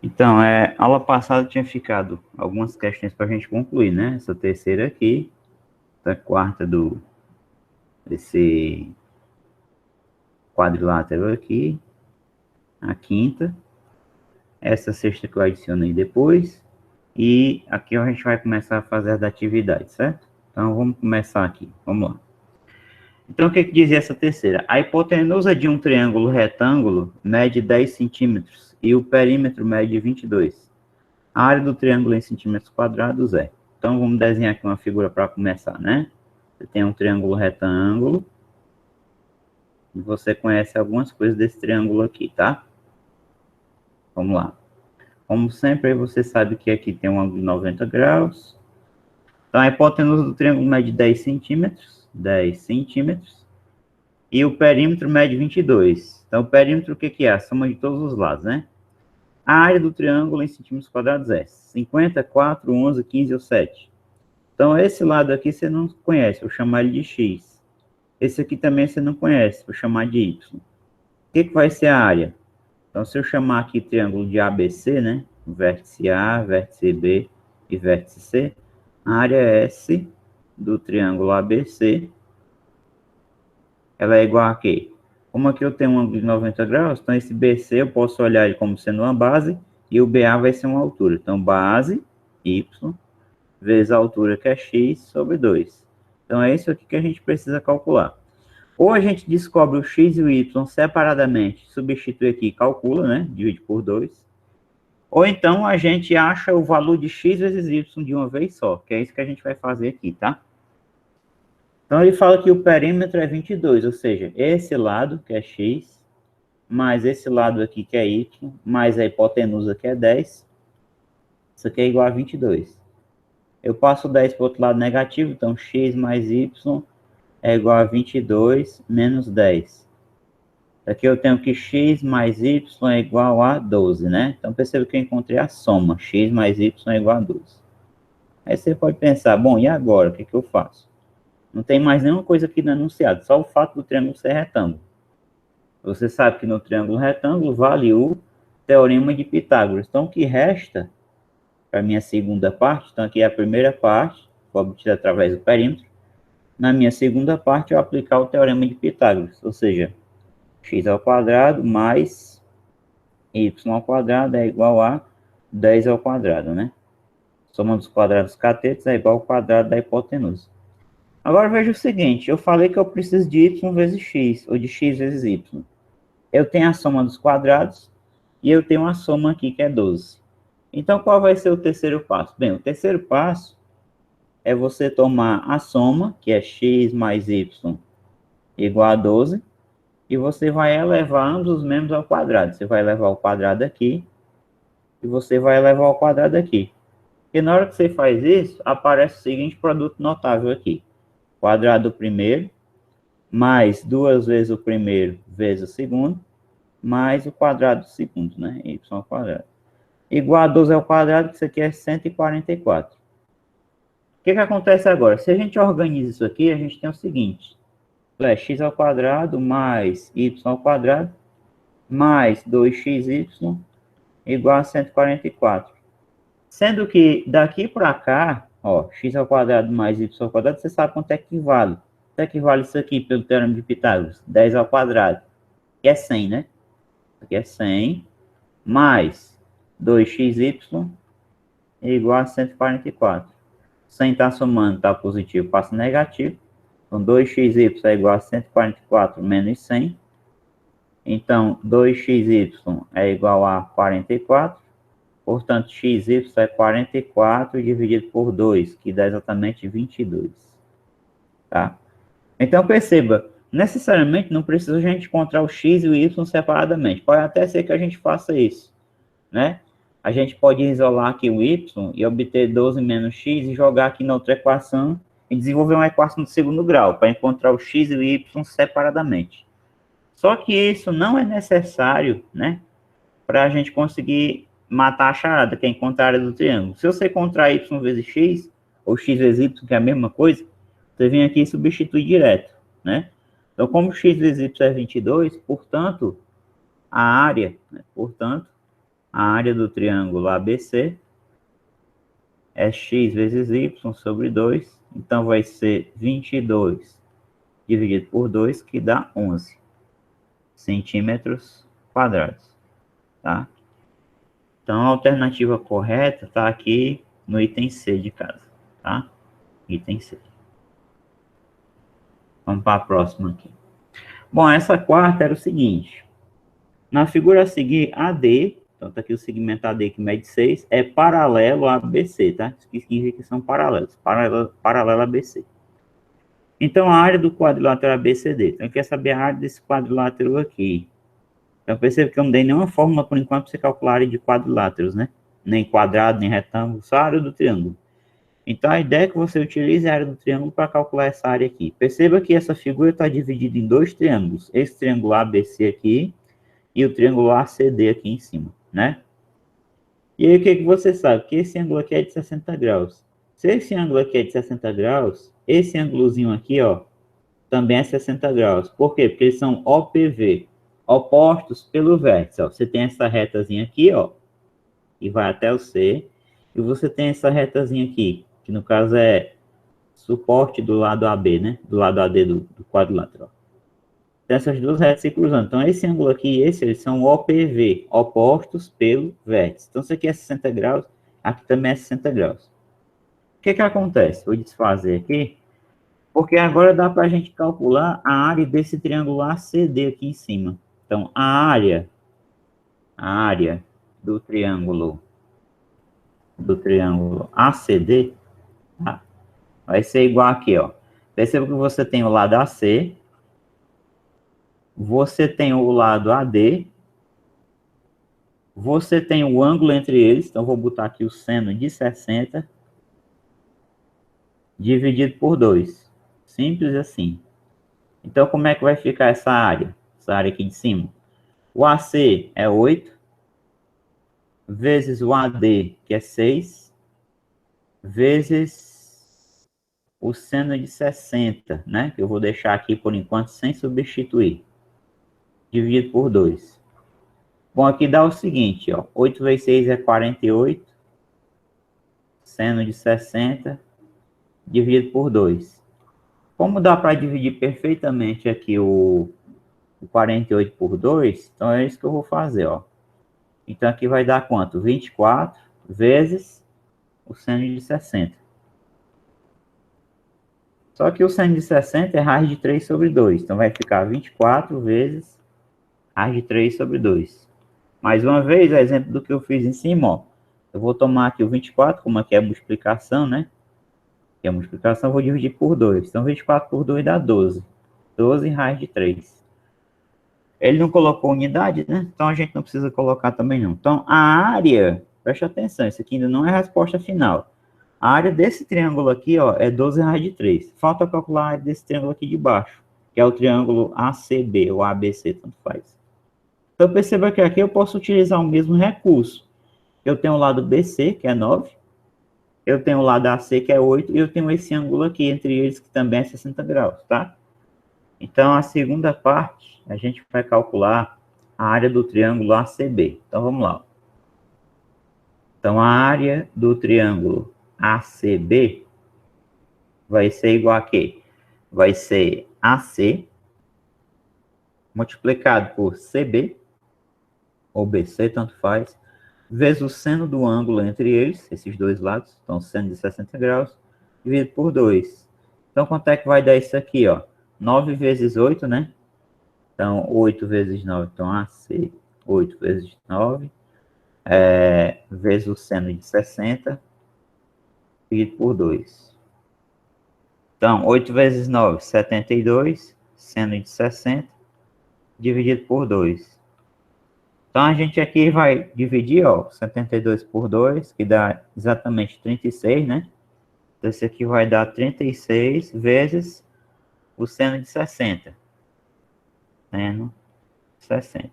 Então, aula passada tinha ficado algumas questões para a gente concluir, né? Essa terceira aqui, a quarta desse quadrilátero aqui, a quinta, essa sexta que eu adicionei depois, e aqui a gente vai começar a fazer as atividades, certo? Então, vamos começar aqui, vamos lá. Então, o que dizia essa terceira? A hipotenusa de um triângulo retângulo mede 10 centímetros e o perímetro mede 22. A área do triângulo em centímetros quadrados é. Então, vamos desenhar aqui uma figura para começar, né? Você tem um triângulo retângulo. E você conhece algumas coisas desse triângulo aqui, tá? Vamos lá. Como sempre, você sabe que aqui tem um ângulo de 90 graus. Então, a hipotenusa do triângulo mede 10 centímetros. 10 centímetros. E o perímetro mede 22. Então, o perímetro, o que é? A soma de todos os lados, né? A área do triângulo em centímetros quadrados é 50, 4, 11, 15 ou 7. Então, esse lado aqui você não conhece, vou chamar ele de X. Esse aqui também você não conhece, vou chamar de Y. O que vai ser a área? Então, se eu chamar aqui triângulo de ABC, né? Vértice A, vértice B e vértice C, a área S do triângulo ABC, ela é igual a quê? Como aqui eu tenho um ângulo de 90 graus, então esse BC eu posso olhar ele como sendo uma base e o BA vai ser uma altura. Então, base, Y, vezes a altura que é x sobre 2. Então, é isso aqui que a gente precisa calcular. Ou a gente descobre o x e o y separadamente, substitui aqui e calcula, né? Divide por 2. Ou então a gente acha o valor de x vezes y de uma vez só, que é isso que a gente vai fazer aqui, tá? Então, ele fala que o perímetro é 22, ou seja, esse lado, que é x, mais esse lado aqui, que é y, mais a hipotenusa, que é 10, isso aqui é igual a 22. Eu passo 10 para o outro lado negativo, então x mais y é igual a 22 menos 10. Aqui eu tenho que x mais y é igual a 12, né? Então perceba que eu encontrei a soma, x mais y é igual a 12. Aí você pode pensar, bom, e agora? O que eu faço? Não tem mais nenhuma coisa aqui no enunciado, só o fato do triângulo ser retângulo. Você sabe que no triângulo retângulo vale o teorema de Pitágoras. Então o que resta para a minha segunda parte, então aqui é a primeira parte, foi obtida através do perímetro. Na minha segunda parte, eu aplicar o teorema de Pitágoras, ou seja, x ao quadrado mais y ao quadrado é igual a 10 ao quadrado, né? Soma dos quadrados catetos é igual ao quadrado da hipotenusa. Agora veja o seguinte, eu falei que eu preciso de y vezes x, ou de x vezes y. Eu tenho a soma dos quadrados e eu tenho a soma aqui que é 12. Então, qual vai ser o terceiro passo? Bem, o terceiro passo é você tomar a soma, que é x mais y igual a 12, e você vai elevar ambos os membros ao quadrado. Você vai elevar o quadrado aqui e você vai elevar o quadrado aqui. Porque na hora que você faz isso, aparece o seguinte produto notável aqui. Quadrado do primeiro, mais 2 vezes o primeiro, vezes o segundo, mais o quadrado do segundo, né? Y ao quadrado. Igual a 12 ao quadrado, que isso aqui é 144. O que acontece agora? Se a gente organiza isso aqui, a gente tem o seguinte. É x ao quadrado mais y ao quadrado mais 2xy igual a 144. Sendo que daqui para cá, ó, x ao quadrado mais y ao quadrado, você sabe quanto é que vale. Quanto é que vale isso aqui pelo teorema de Pitágoras? 10 ao quadrado, que é 100, né? Aqui é 100 mais 2xy igual a 144. 100 está somando, está positivo, passa negativo. Então, 2xy é igual a 144 menos 100. Então, 2xy é igual a 44. Portanto, xy é 44 dividido por 2, que dá exatamente 22. Tá? Então, perceba, necessariamente não precisa a gente encontrar o x e o y separadamente. Pode até ser que a gente faça isso, né? A gente pode isolar aqui o y e obter 12 menos x e jogar aqui na outra equação e desenvolver uma equação de segundo grau para encontrar o x e o y separadamente. Só que isso não é necessário, né, para a gente conseguir matar a charada, que é encontrar a área do triângulo. Se você encontrar y vezes x, ou x vezes y, que é a mesma coisa, você vem aqui e substitui direto, né? Então, como x vezes y é 22, portanto, a área, né, a área do triângulo ABC é x vezes y sobre 2, então vai ser 22 dividido por 2, que dá 11 centímetros quadrados, tá? Então, a alternativa correta está aqui no item C de casa, tá? Item C. Vamos para a próxima aqui. Bom, essa quarta era o seguinte. Na figura a seguir, AD, então tá aqui o segmento AD que mede 6, é paralelo a ABC, tá? Isso significa que são paralelos, paralelo a ABC. Então, a área do quadrilátero ABCD. Então, eu quero saber a área desse quadrilátero aqui. Então, perceba que eu não dei nenhuma fórmula, por enquanto, para você calcular a área de quadriláteros, né? Nem quadrado, nem retângulo, só a área do triângulo. Então, a ideia é que você utilize a área do triângulo para calcular essa área aqui. Perceba que essa figura está dividida em dois triângulos. Esse triângulo ABC aqui e o triângulo ACD aqui em cima, né? E aí, o que você sabe? Que esse ângulo aqui é de 60 graus. Se esse ângulo aqui é de 60 graus, esse ângulozinho aqui, ó, também é 60 graus. Por quê? Porque eles são OPV, opostos pelo vértice. Ó. Você tem essa retazinha aqui, ó, e vai até o C. E você tem essa retazinha aqui, que no caso é suporte do lado AB, né? Do lado AD do quadrilátero. Tem essas duas retas se cruzando. Então, esse ângulo aqui e esse, eles são OPV, opostos pelo vértice. Então, isso aqui é 60 graus, aqui também é 60 graus. O que acontece? Vou desfazer aqui, porque agora dá para a gente calcular a área desse triângulo ACD aqui em cima. Então, a área do triângulo ACD, tá? Vai ser igual aqui, ó. Perceba que você tem o lado AC, você tem o lado AD, você tem o ângulo entre eles, então vou botar aqui o seno de 60, dividido por 2. Simples assim. Então, como é que vai ficar essa área? Essa área aqui de cima. O AC é 8, vezes o AD, que é 6, vezes o seno de 60, né? Que eu vou deixar aqui por enquanto sem substituir. Dividido por 2. Bom, aqui dá o seguinte, ó. 8 vezes 6 é 48. Seno de 60, dividido por 2. Como dá para dividir perfeitamente aqui o 48 por 2, então é isso que eu vou fazer, ó. Então aqui vai dar quanto? 24 vezes o seno de 60. Só que o seno de 60 é raiz de 3 sobre 2. Então vai ficar 24 vezes raiz de 3 sobre 2. Mais uma vez, exemplo do que eu fiz em cima, ó. Eu vou tomar aqui o 24, como aqui é a multiplicação, né? Aqui é a multiplicação, eu vou dividir por 2. Então 24 por 2 dá 12. 12 raiz de 3. Ele não colocou unidade, né? Então a gente não precisa colocar também não. Então a área, preste atenção, isso aqui ainda não é a resposta final. A área desse triângulo aqui, ó, é 12 raiz de 3. Falta calcular a área desse triângulo aqui de baixo, que é o triângulo ACB ou ABC, tanto faz. Então perceba que aqui eu posso utilizar o mesmo recurso. Eu tenho o lado BC, que é 9. Eu tenho o lado AC, que é 8. E eu tenho esse ângulo aqui entre eles, que também é 60 graus, tá? Então, a segunda parte, a gente vai calcular a área do triângulo ACB. Então, vamos lá. Então, a área do triângulo ACB vai ser igual a quê? Vai ser AC multiplicado por CB, ou BC, tanto faz, vezes o seno do ângulo entre eles, esses dois lados, então, seno de 60 graus, dividido por 2. Então, quanto é que vai dar isso aqui, ó? 9 vezes 8, né? Então, 8 vezes 9, então AC, 8 vezes 9, vezes o seno de 60, dividido por 2. Então, 8 vezes 9, 72, seno de 60, dividido por 2. Então, a gente aqui vai dividir, ó, 72 por 2, que dá exatamente 36, né? Então, esse aqui vai dar 36 vezes o seno de 60. Seno de 60.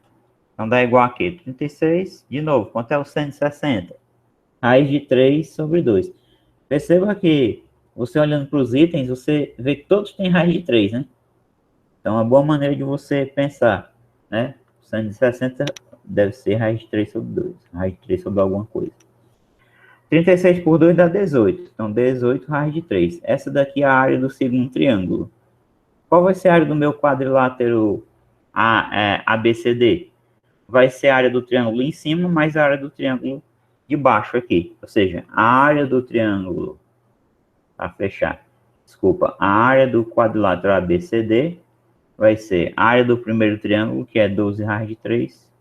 Então, dá igual a quê? 36. De novo, quanto é o seno de 60? Raiz de 3 sobre 2. Perceba que, você olhando para os itens, você vê que todos têm raiz de 3, né? Então, é uma boa maneira de você pensar, né? O seno de 60 deve ser raiz de 3 sobre 2. Raiz de 3 sobre alguma coisa. 36 por 2 dá 18. Então, 18 raiz de 3. Essa daqui é a área do segundo triângulo. Qual vai ser a área do meu quadrilátero ABCD? Vai ser a área do triângulo em cima mais a área do triângulo de baixo aqui. Ou seja, a área do triângulo, para fechar, desculpa, a área do quadrilátero ABCD vai ser a área do primeiro triângulo, que é 12 raiz de 3,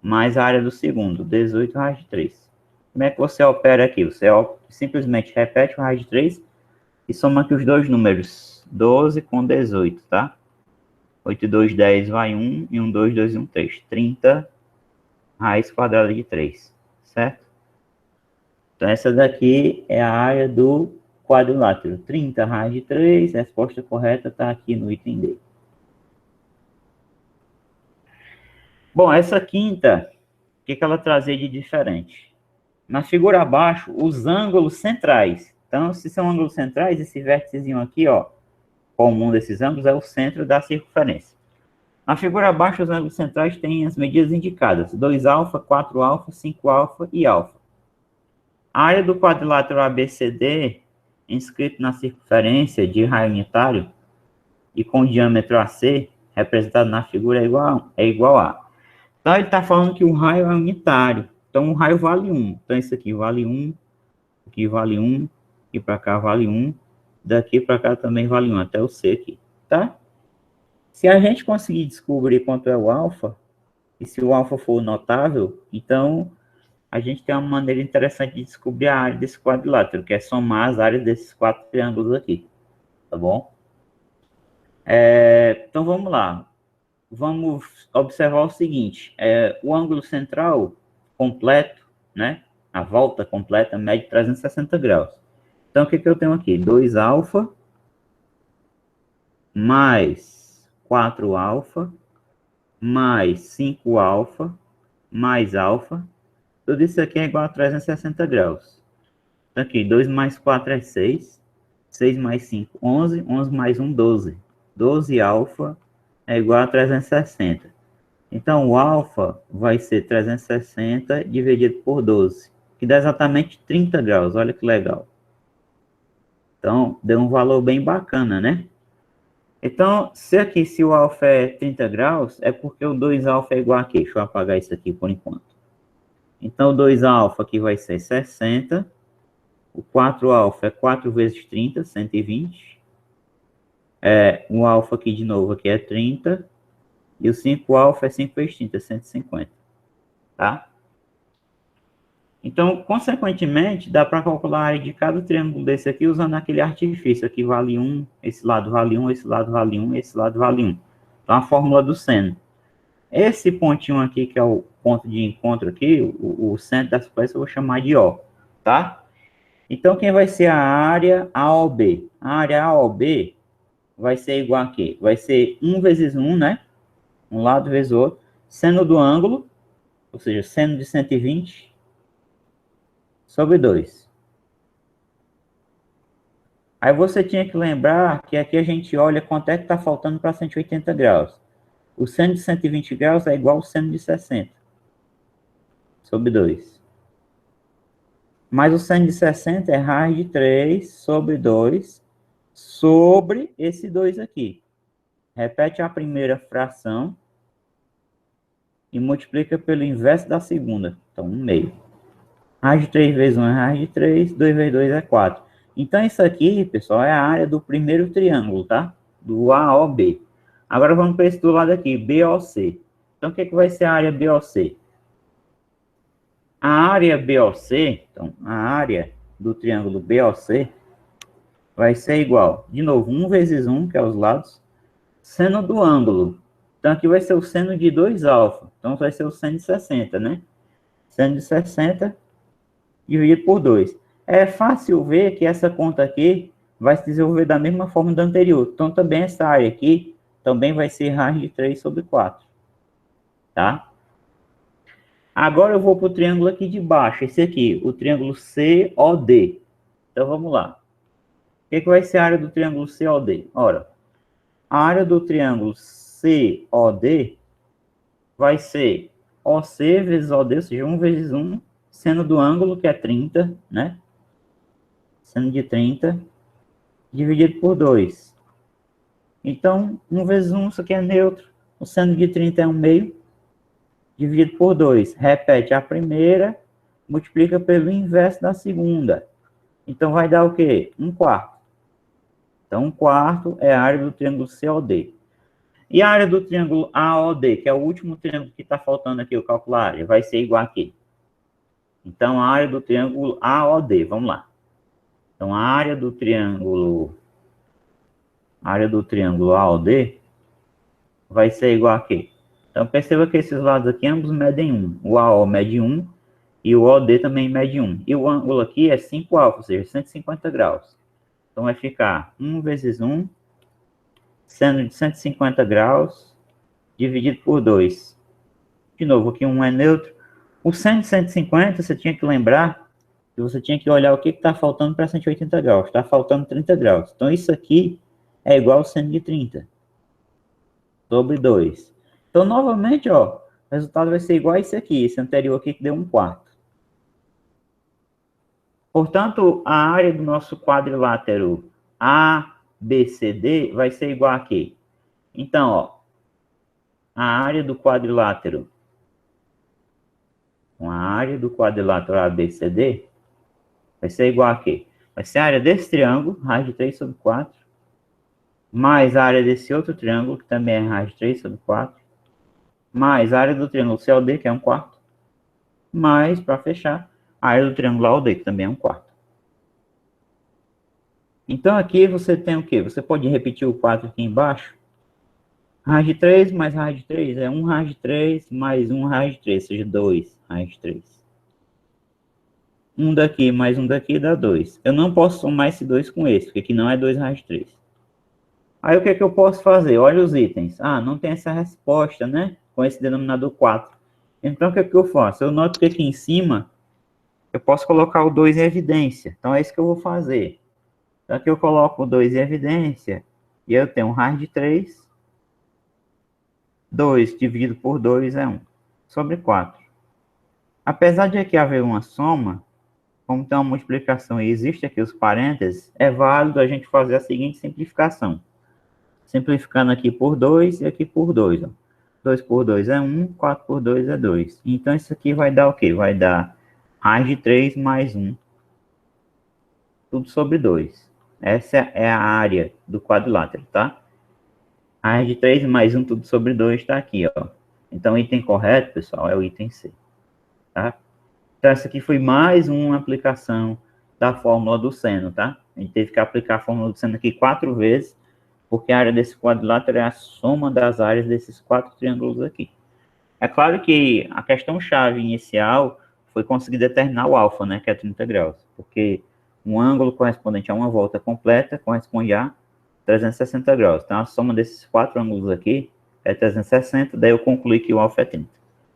mais a área do segundo, 18 raiz de 3. Como é que você opera aqui? Você simplesmente repete o raiz de 3 e soma aqui os dois números, 12 com 18, tá? 8 e 2, 10, vai 1, e 1, 2, 2 e 1, 3. 30 raiz quadrada de 3, certo? Então, essa daqui é a área do quadrilátero. 30 raiz de 3, a resposta correta está aqui no item D. Bom, essa quinta, o que ela trazia de diferente? Na figura abaixo, os ângulos centrais. Então, se são ângulos centrais, esse vérticezinho aqui, ó, comum desses ângulos, é o centro da circunferência. Na figura abaixo, os ângulos centrais têm as medidas indicadas: 2α, 4α, 5α e α. A área do quadrilátero ABCD, inscrito na circunferência de raio unitário e com diâmetro AC, representado na figura, é igual a. Então, ele está falando que o raio é unitário. Então, o raio vale 1. Então, isso aqui vale 1, aqui vale 1, e para cá vale 1, daqui para cá também vale 1, até o C aqui, tá? Se a gente conseguir descobrir quanto é o alfa, e se o alfa for notável, então a gente tem uma maneira interessante de descobrir a área desse quadrilátero, que é somar as áreas desses 4 triângulos aqui, tá bom? Então, vamos lá. Vamos observar o seguinte, o ângulo central completo, né, a volta completa, mede 360 graus. Então, o que eu tenho aqui? 2α mais 4α mais 5α mais α. Tudo isso aqui é igual a 360 graus. Então, aqui, 2 mais 4 é 6. 6 mais 5, 11. 11 mais 1, 12. 12α é igual a 360. Então, o alfa vai ser 360 dividido por 12, que dá exatamente 30 graus. Olha que legal. Então, deu um valor bem bacana, né? Então, se o alfa é 30 graus, é porque o 2α é igual a quê? Deixa eu apagar isso aqui por enquanto. Então, o 2α aqui vai ser 60. O 4α é 4 vezes 30, 120. O alfa aqui de novo aqui é 30. E o 5α é 5 vezes 30, 150. Tá? Então, consequentemente, dá para calcular a área de cada triângulo desse aqui usando aquele artifício. Aqui vale 1, esse lado vale 1, esse lado vale 1, esse lado vale 1. Então, a fórmula do seno. Esse pontinho aqui, que é o ponto de encontro aqui, o centro da superfície, eu vou chamar de O, tá? Então, quem vai ser a área AOB? A área AOB vai ser igual a quê? Vai ser 1 vezes 1, né? Um lado vezes o outro. Seno do ângulo, ou seja, seno de 120 sobre 2. Aí você tinha que lembrar que aqui a gente olha quanto é que está faltando para 180 graus. O seno de 120 graus é igual ao seno de 60 sobre 2. Mas o seno de 60 é raiz de 3 sobre 2 sobre esse 2 aqui. Repete a primeira fração e multiplica pelo inverso da segunda. Então, 1/2. Raiz de 3 vezes 1 é raiz de 3, 2 vezes 2 é 4. Então, isso aqui, pessoal, é a área do primeiro triângulo, tá? Do AOB. Agora, vamos para esse do lado aqui, BOC. Então, o que vai ser a área BOC? A área BOC, então, a área do triângulo BOC vai ser igual, de novo, 1 vezes 1, que é os lados, seno do ângulo. Então, aqui vai ser o seno de 2α. Então, vai ser o seno de 60, né? Seno de 60 dividido por 2. É fácil ver que essa conta aqui vai se desenvolver da mesma forma da anterior. Então, também essa área aqui também vai ser raiz de 3 sobre 4. Tá? Agora eu vou para o triângulo aqui de baixo. Esse aqui, o triângulo COD. Então, vamos lá. O que vai ser a área do triângulo COD? Ora, a área do triângulo COD vai ser OC vezes OD, ou seja, 1 vezes 1, seno do ângulo, que é 30, né? Seno de 30, dividido por 2. Então, 1 vezes 1, isso aqui é neutro. O seno de 30 é 1 meio, dividido por 2. Repete a primeira, multiplica pelo inverso da segunda. Então, vai dar o quê? 1 quarto. Então, 1 quarto é a área do triângulo COD. E a área do triângulo AOD, que é o último triângulo que está faltando aqui, eu calcular a área, vai ser igual aqui. Então, a área do triângulo AOD, vamos lá. Então, a área do triângulo AOD vai ser igual aqui. Então, perceba que esses lados aqui, ambos medem 1. O AO mede 1 e o OD também mede 1. E o ângulo aqui é 5 alfa, ou seja, 150 graus. Então, vai ficar 1 vezes 1, seno de 150 graus, dividido por 2. De novo, aqui 1 é neutro. O seno de 150, você tinha que lembrar que você tinha que olhar o que está faltando para 180 graus. Está faltando 30 graus. Então, isso aqui é igual ao seno de 30 sobre 2. Então, novamente, ó, o resultado vai ser igual a esse aqui. Esse anterior aqui que deu 1 quarto. Portanto, a área do nosso quadrilátero ABCD vai ser igual a quê? Então, ó, a área do quadrilátero ABCD vai ser igual a quê? Vai ser a área desse triângulo, raiz de 3 sobre 4, mais a área desse outro triângulo, que também é raiz de 3 sobre 4, mais a área do triângulo COD, que é 1 quarto, mais, para fechar, a área do triângulo AOD, que também é 1 quarto. Então, aqui você tem o quê? Você pode repetir o 4 aqui embaixo. Raiz de 3 mais raiz de 3 é 1 raiz de 3 mais 1 raiz de 3, ou seja, 2 raiz de 3. 1 daqui mais 1 daqui dá 2. Eu não posso somar esse 2 com esse, porque aqui não é 2 raiz de 3. Aí, o que é que eu posso fazer? Olha os itens. Ah, não tem essa resposta, né? Com esse denominador 4. Então, o que é que eu faço? Eu noto que aqui em cima, eu posso colocar o 2 em evidência. Então, é isso que eu vou fazer. Então, aqui eu coloco o 2 em evidência, e eu tenho raiz de 3. 2 dividido por 2 é 1, sobre 4. Apesar de aqui haver uma soma, como tem uma multiplicação e existe aqui os parênteses, é válido a gente fazer a seguinte simplificação. Simplificando aqui por 2 e aqui por 2. Ó. 2 por 2 é 1, 4 por 2 é 2. Então, isso aqui vai dar o quê? Vai dar raiz de 3 mais 1, tudo sobre 2. Essa é a área do quadrilátero, tá? Raiz de 3 mais 1, tudo sobre 2, está aqui, ó. Então, o item correto, pessoal, é o item C, tá? Então, essa aqui foi mais uma aplicação da fórmula do seno, tá? A gente teve que aplicar a fórmula do seno aqui 4 vezes, porque a área desse quadrilátero é a soma das áreas desses 4 triângulos aqui. É claro que a questão-chave inicial foi conseguir determinar o alfa, né, que é 30 graus, porque um ângulo correspondente a uma volta completa corresponde a 360 graus. Então, a soma desses 4 ângulos aqui é 360, daí eu concluí que o alfa é 30,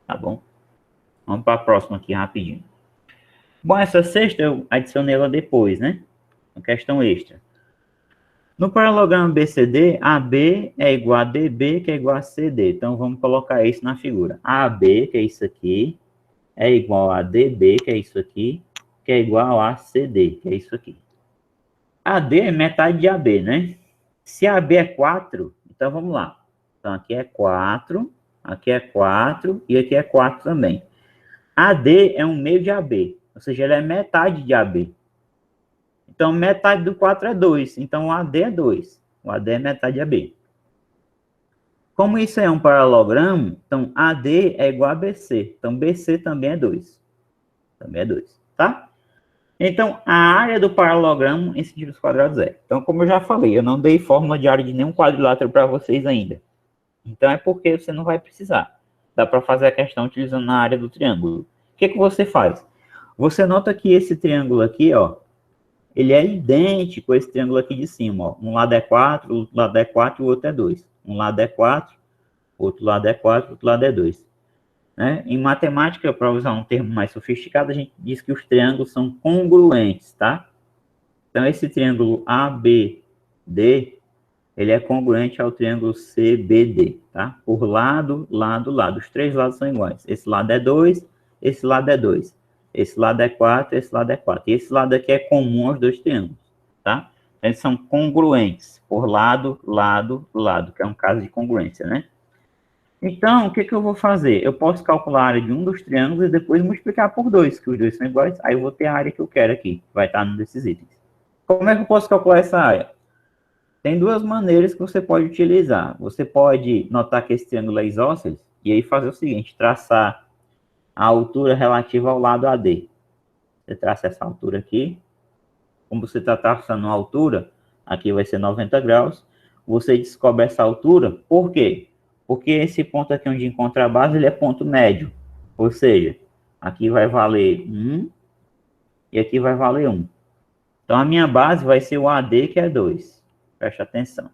tá bom? Vamos para a próxima aqui, rapidinho. Bom, essa sexta eu adicionei ela depois, né? Uma questão extra. No paralelogramo BCD, AB é igual a DB, que é igual a CD. Então, vamos colocar isso na figura. AB, que é isso aqui, é igual a DB, que é isso aqui, que é igual a CD, que é isso aqui. AD é metade de AB, né? Se AB é 4, então vamos lá. Então, aqui é 4 e aqui é 4 também. AD é 1 meio de AB, ou seja, ele é metade de AB. Então, metade do 4 é 2. Então, o AD é 2. O AD é metade de AB. Como isso é um paralelogramo, então AD é igual a BC. Então, BC também é 2. Também é 2, tá? Então, a área do paralelogramo em centímetros quadrados é. Então, como eu já falei, eu não dei fórmula de área de nenhum quadrilátero para vocês ainda. Então, é porque você não vai precisar. Dá para fazer a questão utilizando a área do triângulo. O que você faz? Você nota que esse triângulo aqui, ó, ele é idêntico a esse triângulo aqui de cima, ó. Um lado é 4, o outro lado é 4 e o outro é 2. Um lado é 4, outro lado é 4, outro lado é 2. Né? Em matemática, para usar um termo mais sofisticado, a gente diz que os triângulos são congruentes, tá? Então, esse triângulo ABD, ele é congruente ao triângulo CBD, tá? Por lado, lado, lado. Os três lados são iguais. Esse lado é 2, esse lado é 2. Esse lado é 4, esse lado é 4. E esse lado aqui é comum aos dois triângulos, tá? Eles são congruentes por lado, lado, lado, que é um caso de congruência, né? Então, o que eu vou fazer? Eu posso calcular a área de um dos triângulos e depois multiplicar por 2, que os dois são iguais. Aí eu vou ter a área que eu quero aqui, vai estar num desses itens. Como é que eu posso calcular essa área? Tem duas maneiras que você pode utilizar. Você pode notar que esse triângulo é isósceles e aí fazer o seguinte, traçar a altura relativa ao lado AD. Você traça essa altura aqui. Como você está traçando a altura, aqui vai ser 90 graus. Você descobre essa altura, por quê? Porque esse ponto aqui onde encontra a base, ele é ponto médio. Ou seja, aqui vai valer 1 e aqui vai valer 1. Então, a minha base vai ser o AD, que é 2. Preste atenção.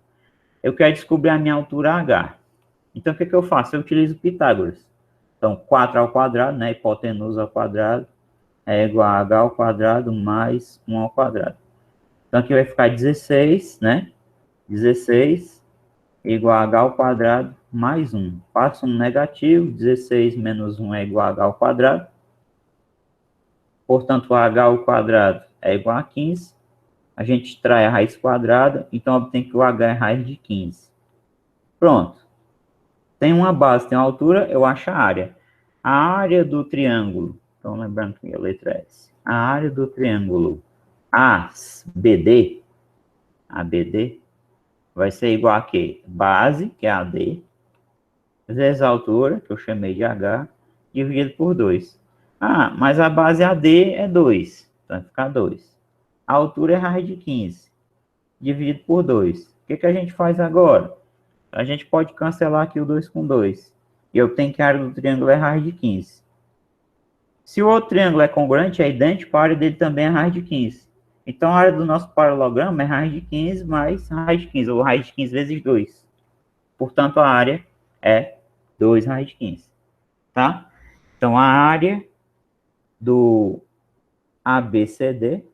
Eu quero descobrir a minha altura H. Então, o que eu faço? Eu utilizo Pitágoras. Então, 4 ao quadrado, né? Hipotenusa ao quadrado, é igual a H ao quadrado mais 1 ao quadrado. Então, aqui vai ficar 16, né? 16 igual a H ao quadrado mais 1. Faço um negativo, 16 menos 1 é igual a H ao quadrado. Portanto, H ao quadrado é igual a 15. A gente extrai a raiz quadrada, então obtém que o H é raiz de 15. Pronto. Tem uma base, tem uma altura, eu acho a área. A área do triângulo, então lembrando que a letra é S. A área do triângulo ABD vai ser igual a quê? Base, que é AD, vezes a altura, que eu chamei de H, dividido por 2. Ah, mas a base AD é 2, então vai ficar 2. A altura é raiz de 15, dividido por 2. O que a gente faz agora? A gente pode cancelar aqui o 2 com 2. E eu tenho que a área do triângulo é raiz de 15. Se o outro triângulo é congruente, é idêntico, a área dele também é raiz de 15. Então, a área do nosso paralelogramo é raiz de 15 mais raiz de 15, ou raiz de 15 vezes 2. Portanto, a área é 2 raiz de 15. Tá? Então, a área do ABCD,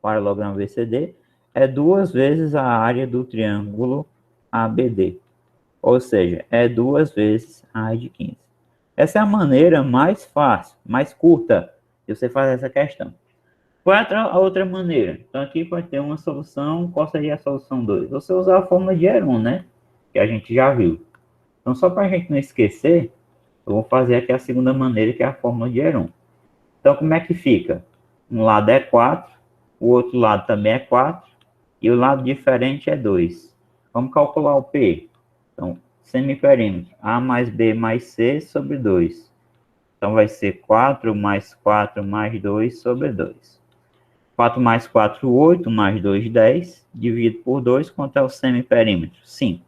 paralelogramo ABCD, é 2 vezes a área do triângulo ABD. Ou seja, é 2 vezes raiz de 15. Essa é a maneira mais fácil, mais curta de você fazer essa questão. Qual é a outra maneira? Então, aqui vai ter uma solução. Qual seria a solução 2? Você usar a fórmula de Heron, né? Que a gente já viu. Então, só para a gente não esquecer, eu vou fazer aqui a segunda maneira, que é a fórmula de Heron. Então, como é que fica? Um lado é 4, o outro lado também é 4, e o lado diferente é 2. Vamos calcular o P. Então, semiperímetro, A mais B mais C sobre 2. Então, vai ser 4 mais 4 mais 2 sobre 2. 4 mais 4, 8, mais 2, 10. Dividido por 2, quanto é o semiperímetro? 5.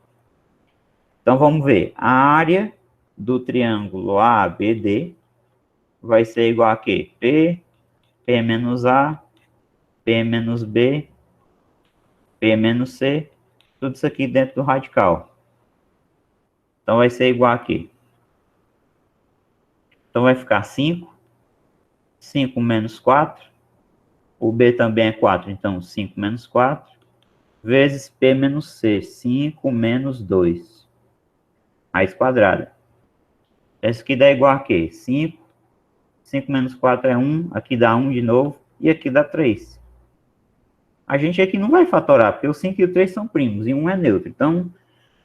Então, vamos ver. A área do triângulo ABD vai ser igual a quê? P menos A, P menos B, P menos C. Tudo isso aqui dentro do radical. Então, vai ser igual a quê? Então, vai ficar 5. 5 menos 4. O B também é 4. Então, 5 menos 4. Vezes P menos C. 5 menos 2. Raiz quadrada. Essa aqui dá igual a quê? 5. 5 menos 4 é 1. Aqui dá 1 de novo. E aqui dá 3. A gente aqui não vai fatorar, porque o 5 e o 3 são primos. E 1 é neutro. Então,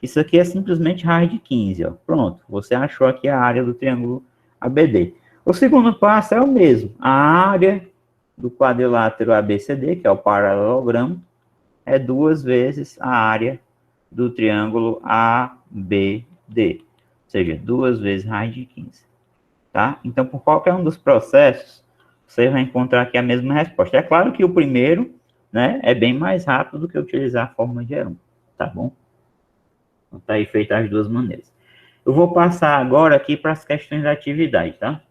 isso aqui é simplesmente raiz de 15, ó. Pronto, você achou aqui a área do triângulo ABD. O segundo passo é o mesmo. A área do quadrilátero ABCD, que é o paralelogramo, é 2 vezes a área do triângulo ABD. Ou seja, 2 vezes raiz de 15. Tá? Então, por qualquer um dos processos, você vai encontrar aqui a mesma resposta. É claro que o primeiro, né, é bem mais rápido do que utilizar a fórmula de Heron. Tá bom? Então, tá aí feita as duas maneiras. Eu vou passar agora aqui para as questões da atividade, tá?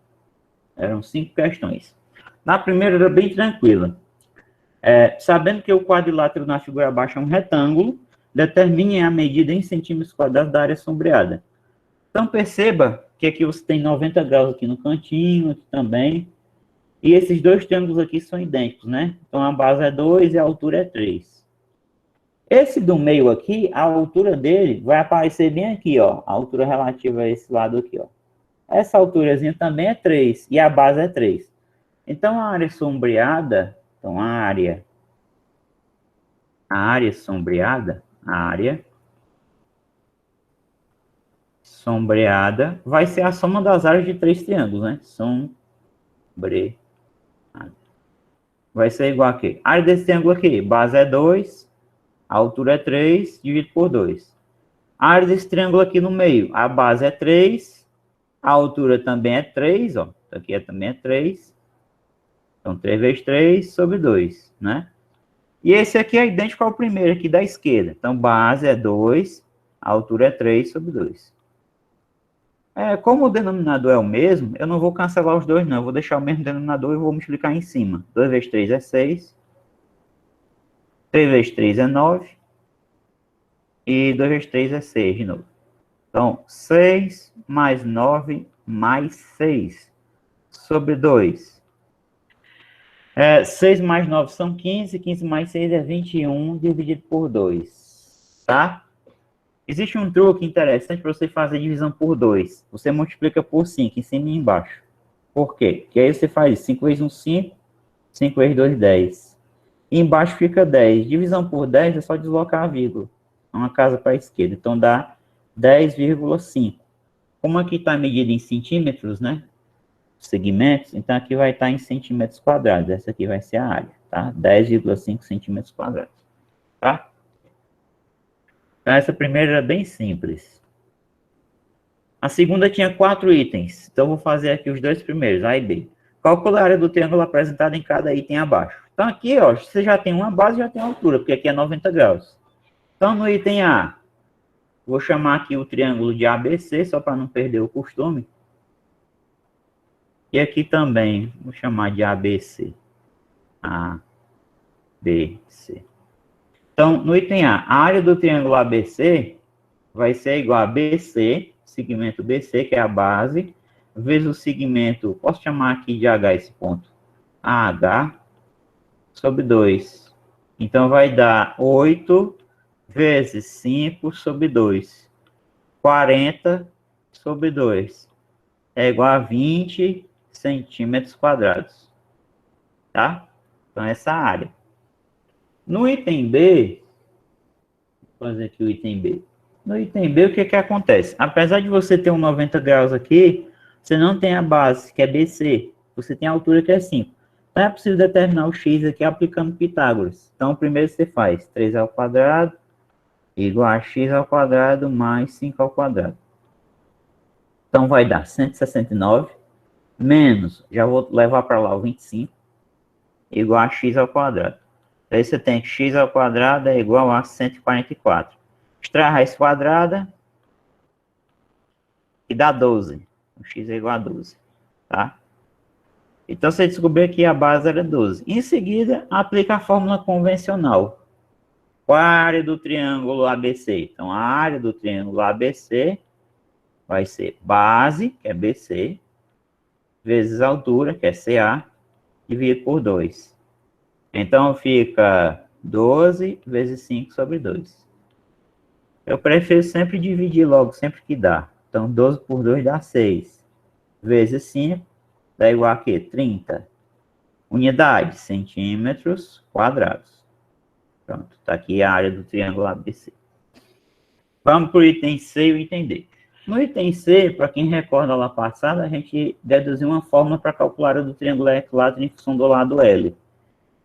Eram 5 questões. Na primeira era bem tranquila. Sabendo que o quadrilátero na figura abaixo é um retângulo, determine a medida em centímetros quadrados da área sombreada. Então, perceba que aqui você tem 90 graus aqui no cantinho, aqui também. E esses dois triângulos aqui são idênticos, né? Então, a base é 2 e a altura é 3. Esse do meio aqui, a altura dele vai aparecer bem aqui, ó. A altura relativa a esse lado aqui, ó. Essa alturazinha também é 3 e a base é 3. Então, a área sombreada, então a área sombreada vai ser a soma das áreas de 3 triângulos, né? Sombreada. Vai ser igual a quê? A área desse triângulo aqui, base é 2, a altura é 3, dividido por 2. A área desse triângulo aqui no meio, a base é 3, a altura também é 3, ó. Isso aqui também é 3. Então, 3 vezes 3 sobre 2, né? E esse aqui é idêntico ao primeiro aqui da esquerda. Então, base é 2, a altura é 3 sobre 2. Como o denominador é o mesmo, eu não vou cancelar os dois, não. Eu vou deixar o mesmo denominador e vou multiplicar em cima. 2 vezes 3 é 6. 3 vezes 3 é 9. E 2 vezes 3 é 6 de novo. Então, 6 mais 9 mais 6 sobre 2. 6 mais 9 são 15. 15 mais 6 é 21 dividido por 2. Tá? Existe um truque interessante para você fazer divisão por 2. Você multiplica por 5, em cima e embaixo. Por quê? Porque aí você faz 5 vezes 1, 5. 5 vezes 2, 10. E embaixo fica 10. Divisão por 10 é só deslocar a vírgula. Uma casa para a esquerda. Então dá 10,5. Como aqui está medido em centímetros, né? Segmentos, então aqui vai estar em centímetros quadrados. Essa aqui vai ser a área, tá? 10,5 centímetros quadrados, tá? Então essa primeira era bem simples. A segunda tinha 4 itens. Então vou fazer aqui os dois primeiros, A e B. Calcula a área do triângulo apresentado em cada item abaixo. Então aqui, ó, você já tem uma base, já tem a altura, porque aqui é 90 graus. Então no item A, vou chamar aqui o triângulo de ABC, só para não perder o costume. E aqui também, vou chamar de ABC. ABC. Então, no item A, a área do triângulo ABC vai ser igual a BC, segmento BC, que é a base, vezes o segmento, posso chamar aqui de H esse ponto, AH, sobre 2. Então, vai dar 8 vezes 5 sobre 2. 40 sobre 2. É igual a 20 centímetros quadrados. Tá? Então, essa área. No item B, vou fazer aqui o item B. No item B, o que que acontece? Apesar de você ter um 90 graus aqui, você não tem a base, que é BC. Você tem a altura, que é 5. Então, é possível determinar o x aqui aplicando Pitágoras. Então, primeiro você faz 3 ao quadrado igual a x ao quadrado mais 5 ao quadrado. Então, vai dar 169 menos, já vou levar para lá o 25, igual a x ao quadrado. Aí você tem que x ao quadrado é igual a 144. Extrai a raiz quadrada e dá 12. O x é igual a 12, tá? Então, você descobriu que a base era 12. Em seguida, aplica a fórmula convencional. Qual a área do triângulo ABC? Então, a área do triângulo ABC vai ser base, que é BC, vezes altura, que é CA, dividido por 2. Então, fica 12 vezes 5 sobre 2. Eu prefiro sempre dividir logo, sempre que dá. Então, 12 por 2 dá 6. Vezes 5 dá igual a quê? 30. Unidade, centímetros quadrados. Pronto, está aqui a área do triângulo ABC. Vamos para o item C e o item D. No item C, para quem recorda lá passada, a gente deduziu uma fórmula para calcular a área do triângulo equilátero em função do lado L.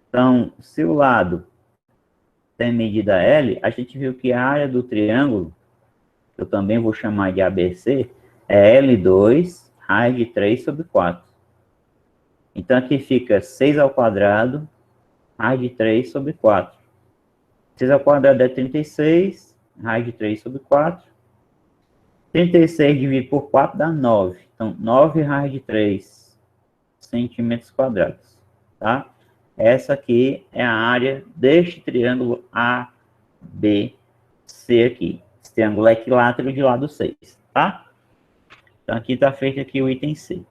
Então, se o lado tem medida L, a gente viu que a área do triângulo, eu também vou chamar de ABC, é L2 raiz de 3 sobre 4. Então, aqui fica 6 ao quadrado, raiz de 3 sobre 4. 6 ao quadrado é 36, raiz de 3 sobre 4. 36 dividido por 4 dá 9. Então, 9 raiz de 3 centímetros quadrados. Tá? Essa aqui é a área deste triângulo ABC aqui. Esse triângulo equilátero de lado 6. Tá? Então, aqui está feito aqui o item C.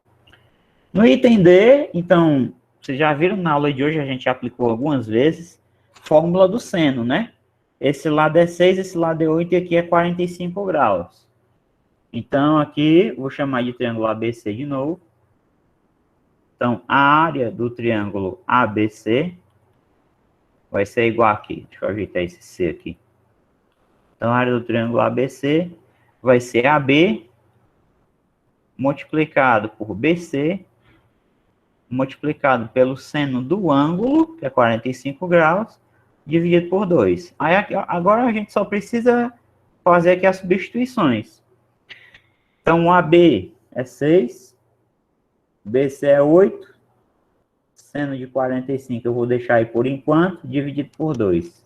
No item D, então, vocês já viram na aula de hoje, a gente aplicou algumas vezes, fórmula do seno, né? esse lado é 6, esse lado é 8 e aqui é 45 graus. Então, aqui, vou chamar de triângulo ABC de novo. Então, a área do triângulo ABC vai ser igual aqui. Deixa eu ajeitar esse C aqui. Então, a área do triângulo ABC vai ser AB multiplicado por BC, multiplicado pelo seno do ângulo, que é 45 graus, dividido por 2. Aí, agora a gente só precisa fazer aqui as substituições. Então, o AB é 6, BC é 8, seno de 45 eu vou deixar aí por enquanto, dividido por 2.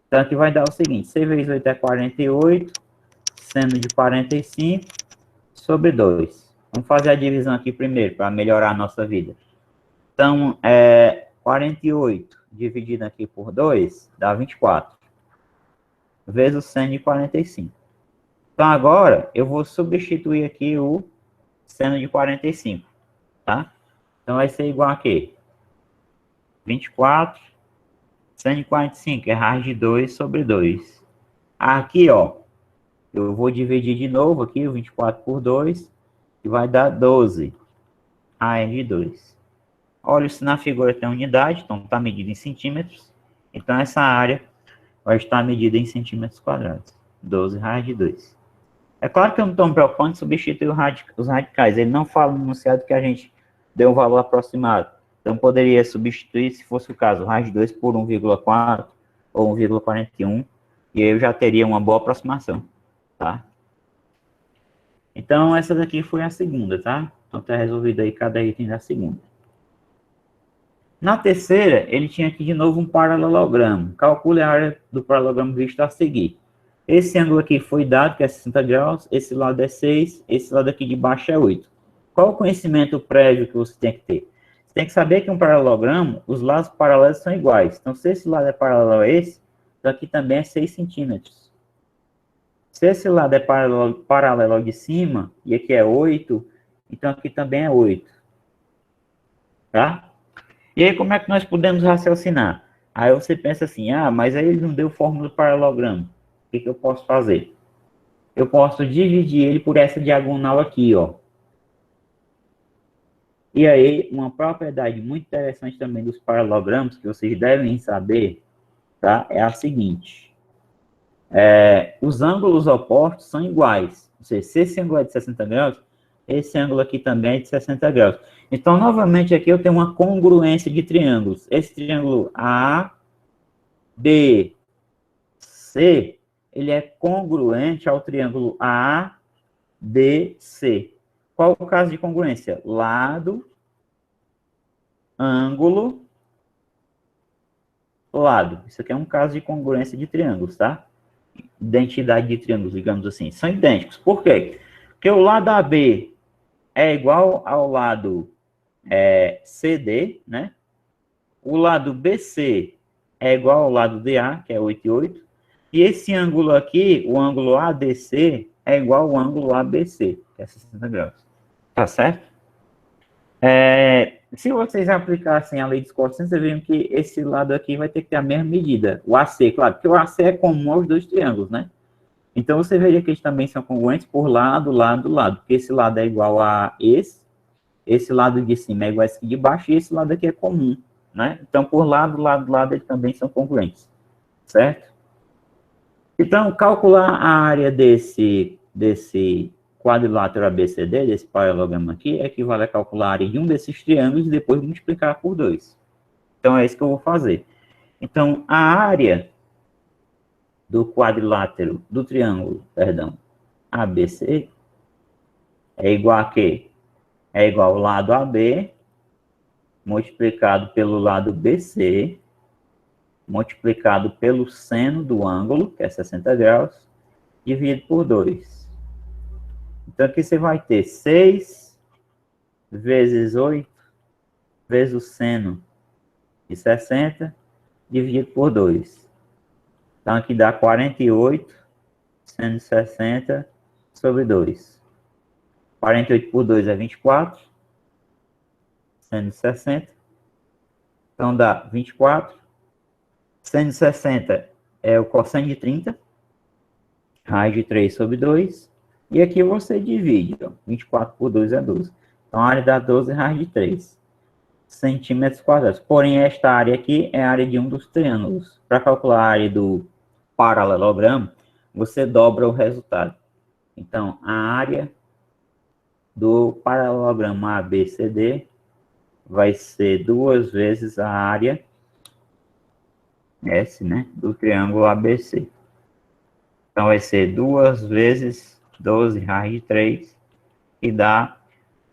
Então, aqui vai dar o seguinte, 6 vezes 8 é 48, seno de 45 sobre 2. Vamos fazer a divisão aqui primeiro, para melhorar a nossa vida. Então, 48 dividido aqui por 2, dá 24. Vezes o seno de 45. Então, agora, eu vou substituir aqui o seno de 45, tá? Então, vai ser igual a quê? 24, seno de 45 é raiz de 2 sobre 2. Aqui, ó, eu vou dividir de novo aqui o 24 por 2, que vai dar 12 raiz de 2. Olha, se na figura tem unidade, então está medido em centímetros. Então, essa área vai estar medida em centímetros quadrados. 12 raiz de 2. É claro que eu não estou me preocupando em substituir os radicais. Ele não fala no enunciado que a gente deu um valor aproximado. Então, poderia substituir, se fosse o caso, raiz de 2 por 1,4 ou 1,41. E aí eu já teria uma boa aproximação, tá? Então, essa daqui foi a segunda, tá? Então, está resolvido aí cada item da segunda. Na terceira, ele tinha aqui de novo um paralelogramo. Calcule a área do paralelogramo visto a seguir. Esse ângulo aqui foi dado, que é 60 graus, esse lado é 6, esse lado aqui de baixo é 8. Qual o conhecimento prévio que você tem que ter? Você tem que saber que um paralelogramo, os lados paralelos são iguais. Então, se esse lado é paralelo a esse, então aqui também é 6 centímetros. Se esse lado é paralelo ao de cima, e aqui é 8, então aqui também é 8. Tá? E aí, como é que nós podemos raciocinar? Aí você pensa assim, mas aí ele não deu fórmula do paralelogramo. O que eu posso fazer? Eu posso dividir ele por essa diagonal aqui, ó. E aí, uma propriedade muito interessante também dos paralelogramos, que vocês devem saber, tá? É a seguinte. Os ângulos opostos são iguais. Ou seja, se esse ângulo é de 60 graus, esse ângulo aqui também é de 60 graus. Então, novamente, aqui eu tenho uma congruência de triângulos. Esse triângulo A, B, C, ele é congruente ao triângulo A, B, C. Qual o caso de congruência? Lado, ângulo, lado. Isso aqui é um caso de congruência de triângulos, tá? Identidade de triângulos, digamos assim. São idênticos. Por quê? Porque o lado AB é igual ao lado CD, né? O lado BC é igual ao lado DA, que é 8 e 8. E esse ângulo aqui, o ângulo ADC, é igual ao ângulo ABC, que é 60 graus. Tá certo? Se vocês aplicassem a lei dos cossíneos, vocês viram que esse lado aqui vai ter que ter a mesma medida. O AC, claro, porque o AC é comum aos dois triângulos, né? Então, você veria que eles também são congruentes por lado, lado, lado. Porque esse lado é igual a esse lado de cima é igual a esse de baixo, e esse lado aqui é comum, né? Então, por lado, lado, lado, eles também são congruentes, certo? Então, calcular a área desse quadrilátero ABCD, desse paralelogramo aqui, equivale a calcular a área de um desses triângulos e depois multiplicar por 2. Então, é isso que eu vou fazer. Então, a área do quadrilátero, do triângulo, perdão, ABC, é igual a quê? É igual ao lado AB, multiplicado pelo lado BC, multiplicado pelo seno do ângulo, que é 60 graus, dividido por 2. Então, aqui você vai ter 6 vezes 8 vezes o seno de 60, dividido por 2. Então, aqui dá 48, seno de 60, sobre 2. 48 por 2 é 24, seno de 60. Então, dá 24. Seno de 60 é o cosseno de 30, raiz de 3 sobre 2, e aqui você divide, ó, 24 por 2 é 12. Então, a área dá 12 raiz de 3 centímetros quadrados. Porém, esta área aqui é a área de um dos triângulos. Para calcular a área do paralelogramo, você dobra o resultado. Então, a área do paralelogramo ABCD vai ser 2 vezes a área S, né, do triângulo ABC. Então, vai ser 2 vezes 12 raiz de 3, que dá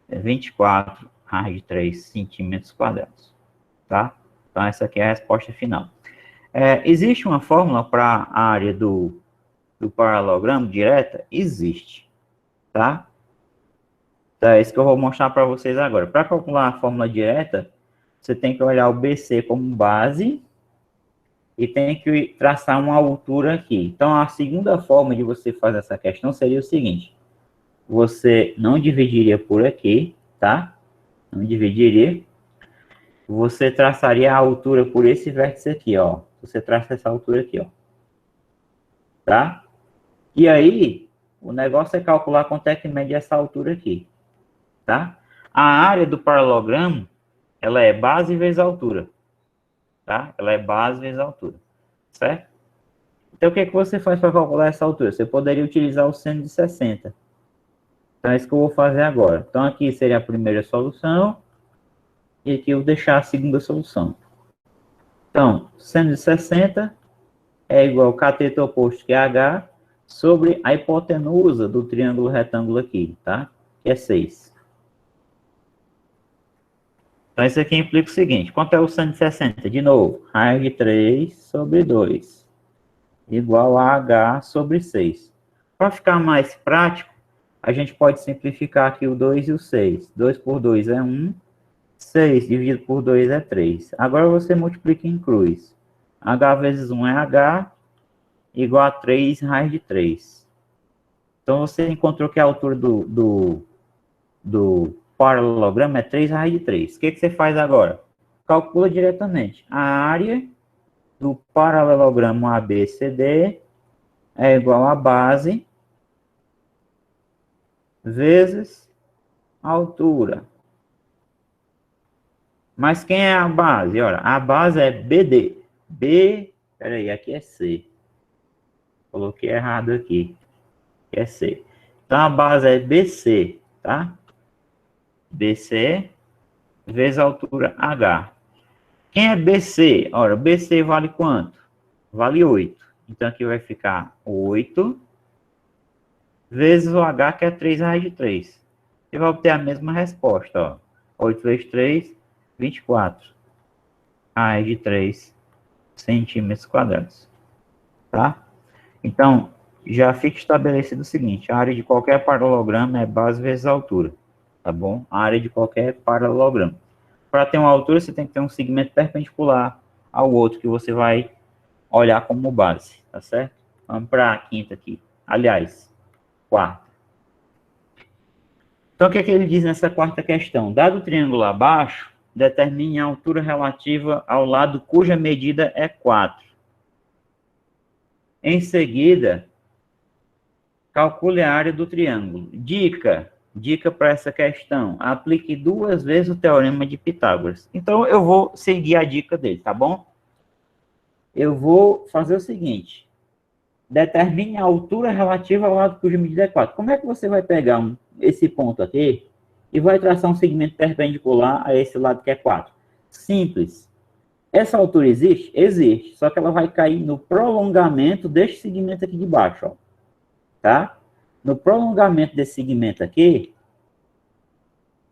24 raiz de 3 centímetros quadrados, tá? Então, essa aqui é a resposta final. Existe uma fórmula para a área do paralelogramo direta? Existe, tá? Então, é isso que eu vou mostrar para vocês agora. Para calcular a fórmula direta, você tem que olhar o BC como base e tem que traçar uma altura aqui. Então, a segunda forma de você fazer essa questão seria o seguinte. Você não dividiria por aqui, tá? Não dividiria. Você traçaria a altura por esse vértice aqui, ó. Você traça essa altura aqui, ó. Tá? E aí, o negócio é calcular quanto é que mede essa altura aqui. Tá? A área do paralelogramo, ela é base vezes altura. Tá? Ela é base vezes altura. Certo? Então, o que é que você faz para calcular essa altura? Você poderia utilizar o seno de 60. Então, é isso que eu vou fazer agora. Então, aqui seria a primeira solução. E aqui eu vou deixar a segunda solução. Então, seno de 60 é igual ao cateto oposto, que é H, sobre a hipotenusa do triângulo retângulo aqui, tá? Que é 6. Então, isso aqui implica o seguinte. Quanto é o seno de 60? De novo, raiz de 3 sobre 2. Igual a H sobre 6. Para ficar mais prático, a gente pode simplificar aqui o 2 e o 6. 2 por 2 é 1. 6 dividido por 2 é 3. Agora você multiplica em cruz. H vezes 1 é H, igual a 3 raiz de 3. Então, você encontrou que a altura do paralelogramo é 3 raiz de 3. O que você faz agora? Calcula diretamente. A área do paralelogramo ABCD é igual a base vezes a altura. Mas quem é a base? Olha, a base é BD. Peraí, aqui é C. Coloquei errado aqui. Aqui é C. Então, a base é BC, tá? BC vezes a altura H. Quem é BC? Ora, BC vale quanto? Vale 8. Então, aqui vai ficar 8 vezes o H, que é 3 raiz de 3. Você vai obter a mesma resposta, ó. 8 vezes 3, 24. Raiz de 3 centímetros quadrados. Tá? Então, já fica estabelecido o seguinte. A área de qualquer paralelogramo é base vezes altura. Tá bom? A área de qualquer paralelogramo. Para ter uma altura, você tem que ter um segmento perpendicular ao outro que você vai olhar como base. Tá certo? Vamos para a quinta aqui. Aliás, quarta. Então, o que é que ele diz nessa quarta questão? Dado o triângulo abaixo, determine a altura relativa ao lado cuja medida é 4. Em seguida, calcule a área do triângulo. Dica para essa questão. Aplique 2 vezes o teorema de Pitágoras. Então, eu vou seguir a dica dele, tá bom? Eu vou fazer o seguinte. Determine a altura relativa ao lado cuja medida é 4. Como é que você vai pegar esse ponto aqui e vai traçar um segmento perpendicular a esse lado que é 4? Simples. Essa altura existe? Existe. Só que ela vai cair no prolongamento deste segmento aqui de baixo, ó. Tá? No prolongamento desse segmento aqui,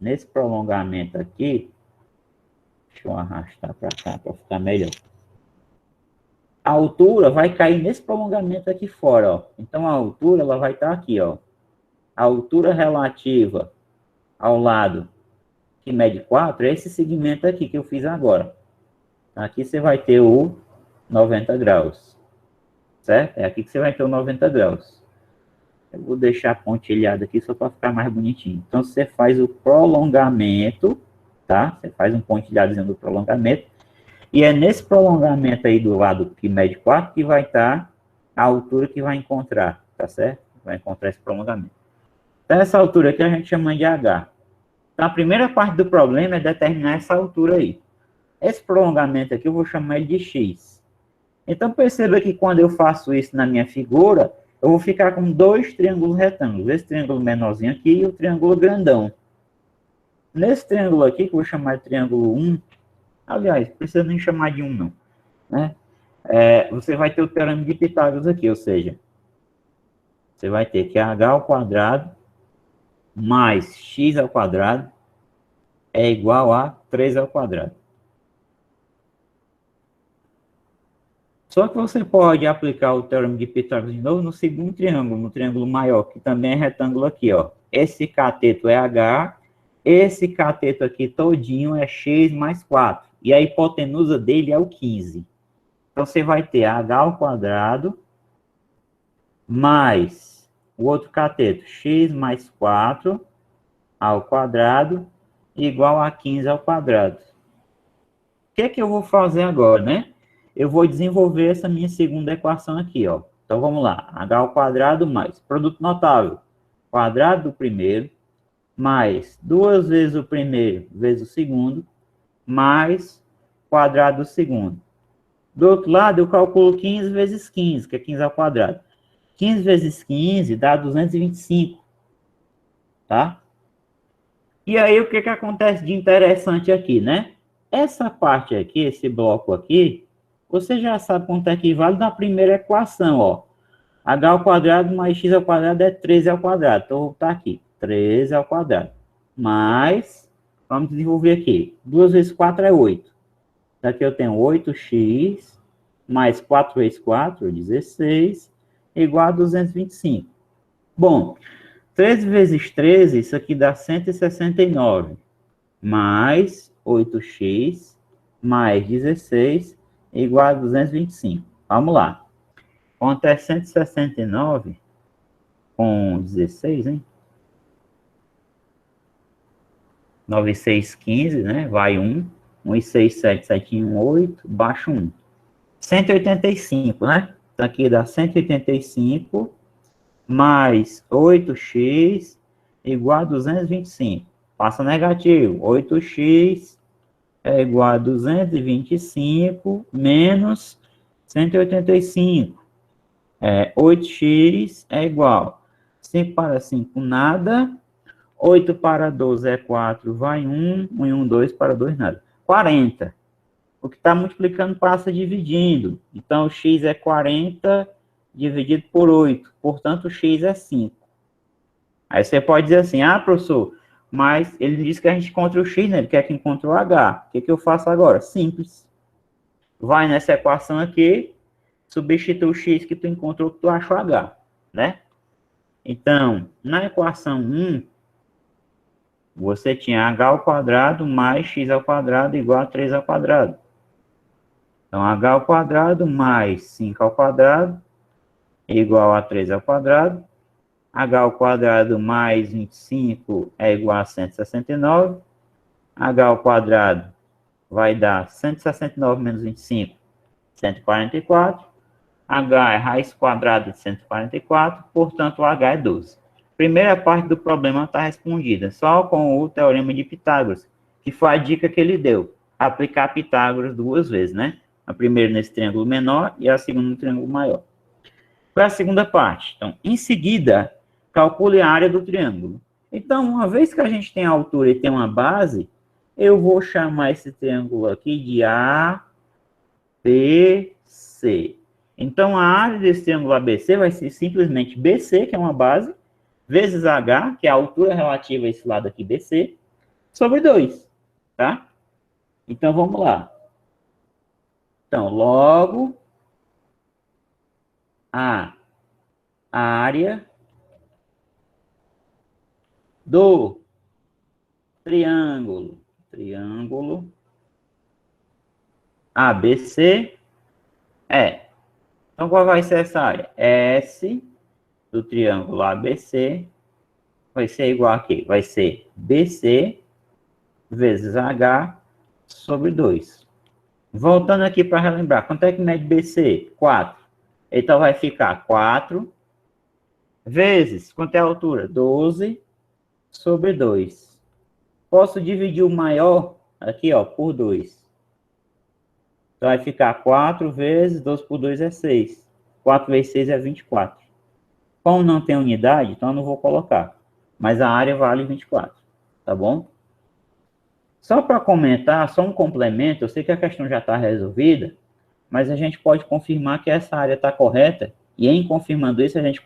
nesse prolongamento aqui, deixa eu arrastar para cá para ficar melhor. A altura vai cair nesse prolongamento aqui fora, ó. Então, a altura, ela vai estar aqui, ó. A altura relativa ao lado que mede 4 é esse segmento aqui que eu fiz agora. Aqui você vai ter o 90 graus. Certo? É aqui que você vai ter o 90 graus. Eu vou deixar pontilhado aqui só para ficar mais bonitinho. Então, você faz o prolongamento, tá? Você faz um pontilhadozinho do prolongamento. E é nesse prolongamento aí do lado que mede 4 que vai estar a altura que vai encontrar, tá certo? Vai encontrar esse prolongamento. Então, essa altura aqui a gente chama de H. Então, a primeira parte do problema é determinar essa altura aí. Esse prolongamento aqui eu vou chamar ele de X. Então, perceba que quando eu faço isso na minha figura, eu vou ficar com dois triângulos retângulos. Esse triângulo menorzinho aqui e o triângulo grandão. Nesse triângulo aqui, que eu vou chamar de triângulo 1, aliás, não precisa nem chamar de 1 não, né? Você vai ter o teorema de Pitágoras aqui, ou seja, você vai ter que h ao quadrado mais x ao quadrado é igual a 3 ao quadrado. Só que você pode aplicar o teorema de Pitágoras de novo no segundo triângulo, no triângulo maior, que também é retângulo aqui, ó. Esse cateto é h, esse cateto aqui todinho é x mais 4. E a hipotenusa dele é o 15. Então, você vai ter h ao quadrado mais o outro cateto, x mais 4 ao quadrado igual a 15 ao quadrado. O que é que eu vou fazer agora, né? Eu vou desenvolver essa minha segunda equação aqui, ó. Então, vamos lá. H ao quadrado mais produto notável. Quadrado do primeiro mais 2 vezes o primeiro vezes o segundo mais quadrado do segundo. Do outro lado, eu calculo 15 vezes 15, que é 15 ao quadrado. 15 vezes 15 dá 225, tá? E aí, o que que acontece de interessante aqui, né? Essa parte aqui, esse bloco aqui, você já sabe quanto equivale na primeira equação, ó. H ao quadrado mais x ao quadrado é 13 ao quadrado. Então, vou botar aqui, 13 ao quadrado. Mais, vamos desenvolver aqui, 2 vezes 4 é 8. Daqui eu tenho 8x mais 4 vezes 4, 16, igual a 225. Bom, 13 vezes 13, isso aqui dá 169, mais 8x, mais 16, igual a 225. Vamos lá. Quanto é 169 com 16, hein? 9, 6, 15, né? Vai 1. 1 e 6, 7, 7 e 1, 8. Baixa 1. 185, né? Isso aqui dá 185 mais 8x igual a 225. Passa negativo. 8x é igual a 225 menos 185. 8x é igual. 5 para 5, nada. 8 para 12 é 4, vai 1. 1 e 1, 2 para 2, nada. 40. O que está multiplicando passa dividindo. Então, x é 40 dividido por 8. Portanto, x é 5. Aí você pode dizer assim, ah, professor, mas ele disse que a gente encontra o x, né? Ele quer que encontre o h. O que eu faço agora? Simples. Vai nessa equação aqui, substitui o x que tu encontrou, que tu achou h, né? Então, na equação 1, você tinha h ao quadrado mais x ao quadrado igual a 3 ao quadrado. Então, h ao quadrado mais 5 ao quadrado igual a 3 ao quadrado. H ao quadrado mais 25 é igual a 169. H ao quadrado vai dar 169 menos 25, 144. H é raiz quadrada de 144, portanto, o H é 12. Primeira parte do problema está respondida, só com o teorema de Pitágoras, que foi a dica que ele deu. Aplicar Pitágoras duas vezes, né? A primeira nesse triângulo menor e a segunda no triângulo maior. Qual é a segunda parte? Então, em seguida, calcule a área do triângulo. Então, uma vez que a gente tem a altura e tem uma base, eu vou chamar esse triângulo aqui de ABC. Então, a área desse triângulo ABC vai ser simplesmente BC, que é uma base, vezes H, que é a altura relativa a esse lado aqui, BC, sobre 2, tá? Então, vamos lá. Então, logo, a área do triângulo ABC é. Então, qual vai ser essa área? S do triângulo ABC vai ser igual a quê? Vai ser BC vezes H sobre 2. Voltando aqui para relembrar, quanto é que mede BC? 4. Então vai ficar 4 vezes, quanto é a altura? 12 sobre 2. Posso dividir o maior aqui, ó, por 2. Então vai ficar 4 vezes 12 por 2 é 6. 4 vezes 6 é 24. Como não tem unidade, então eu não vou colocar. Mas a área vale 24, tá bom? Só para comentar, só um complemento, eu sei que a questão já está resolvida, mas a gente pode confirmar que essa área está correta, e em confirmando isso, a gente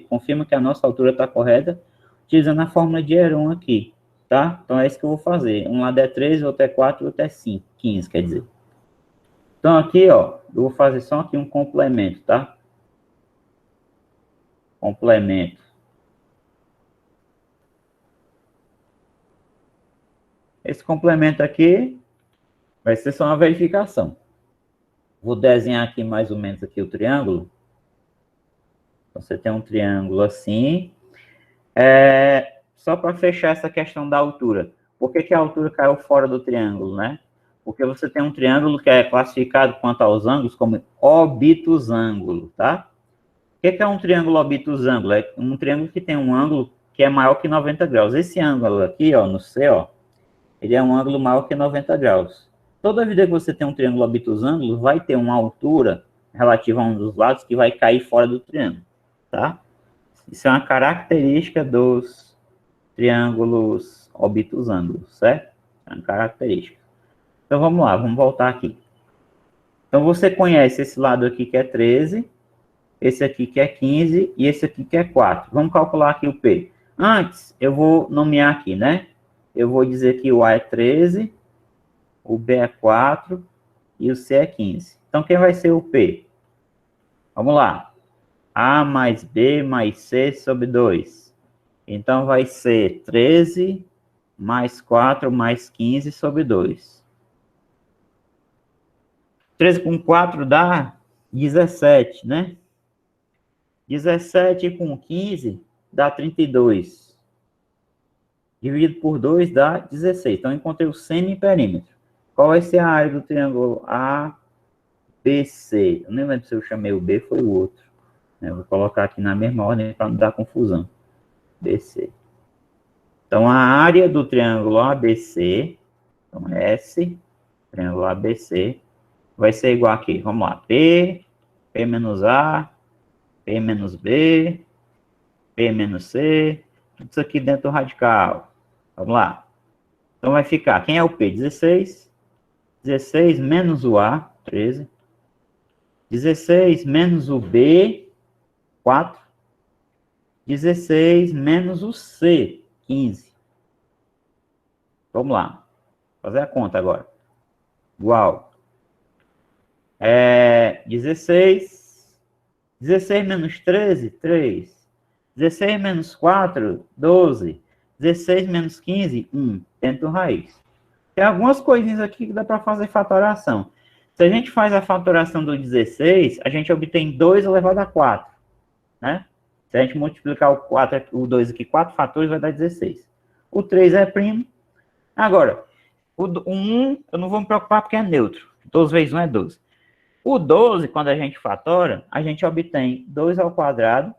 confirma que a nossa altura está correta, utilizando a fórmula de Heron aqui, tá? Então é isso que eu vou fazer. Um lado é 13, outro é 4, outro é 5, 15, quer dizer. Então aqui, ó, eu vou fazer só aqui um complemento, tá? Complemento. Esse complemento aqui vai ser só uma verificação. Vou desenhar aqui mais ou menos aqui o triângulo. Então, você tem um triângulo assim. Só para fechar essa questão da altura. Por que a altura caiu fora do triângulo, né? Porque você tem um triângulo que é classificado quanto aos ângulos como obtusângulo, tá? O que é um triângulo obtusângulo? É um triângulo que tem um ângulo que é maior que 90 graus. Esse ângulo aqui, ó, no C, ó, ele é um ângulo maior que 90 graus. Toda vida que você tem um triângulo obtusângulo, vai ter uma altura relativa a um dos lados que vai cair fora do triângulo, tá? Isso é uma característica dos triângulos obtusângulos, certo? É uma característica. Então vamos lá, vamos voltar aqui. Então você conhece esse lado aqui que é 13, esse aqui que é 15 e esse aqui que é 4. Vamos calcular aqui o P. Antes, eu vou nomear aqui, né? Eu vou dizer que o A é 13, o B é 4 e o C é 15. Então, quem vai ser o P? Vamos lá. A mais B mais C sobre 2. Então, vai ser 13 mais 4 mais 15 sobre 2. 13 com 4 dá 17, né? 17 com 15 dá 32. Dividido por 2 dá 16. Então, eu encontrei o semiperímetro. Qual vai ser a área do triângulo ABC? Eu nem lembro se eu chamei o B, foi o outro. Eu vou colocar aqui na mesma ordem para não dar confusão. BC. Então, a área do triângulo ABC, então S, triângulo ABC, vai ser igual aqui. Vamos lá. P menos A, P menos B, P menos C, tudo isso aqui dentro do radical. Vamos lá. Então, vai ficar, quem é o P? 16. 16 menos o A, 13. 16 menos o B, 4. 16 menos o C, 15. Vamos lá. Fazer a conta agora. Igual. 16. 16 menos 13, 3. 16 menos 4, 12. 16 menos 15, 1. Dentro do raiz. Tem algumas coisinhas aqui que dá para fazer fatoração. Se a gente faz a fatoração do 16, a gente obtém 2 elevado a 4, né? Se a gente multiplicar o 2 aqui, 4 fatores, vai dar 16. O 3 é primo. Agora, o 1, eu não vou me preocupar porque é neutro. 12 vezes 1 é 12. O 12, quando a gente fatora, a gente obtém 2 ao quadrado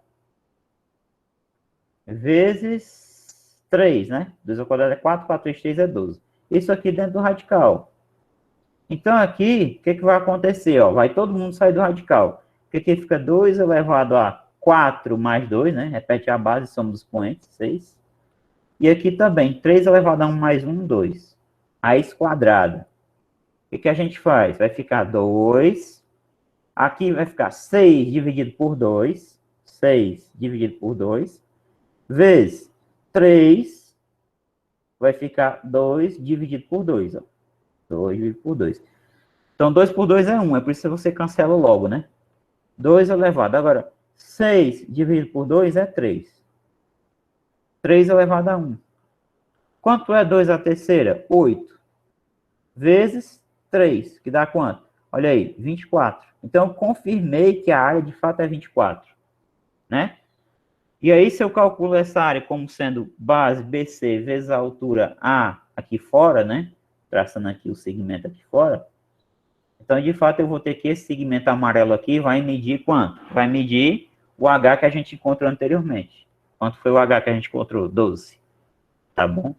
vezes 3, né? 2 ao quadrado é 4, 4 vezes 3 é 12. Isso aqui dentro do radical. Então, aqui, o que vai acontecer? Ó? Vai todo mundo sair do radical. Porque aqui fica 2 elevado a 4 mais 2, né? Repete a base, somos os expoentes, 6. E aqui também, 3 elevado a 1 mais 1, 2. Raiz quadrada. O que a gente faz? Vai ficar 2. Aqui vai ficar 6 dividido por 2. 6 dividido por 2. Vezes 3. Vai ficar 2 dividido por 2, ó. 2 dividido por 2. Então, 2 por 2 é 1. É por isso que você cancela logo, né? 2 elevado. Agora, 6 dividido por 2 é 3. 3 elevado a 1. Quanto é 2 à terceira? 8. Vezes 3, que dá quanto? Olha aí, 24. Então, eu confirmei que a área de fato é 24. Né? E aí, se eu calculo essa área como sendo base BC vezes a altura A aqui fora, né? Traçando aqui o segmento aqui fora, Então, de fato, eu vou ter que esse segmento amarelo aqui vai medir quanto? Vai medir o H que a gente encontrou anteriormente. Quanto foi o H que a gente encontrou? 12. Tá bom?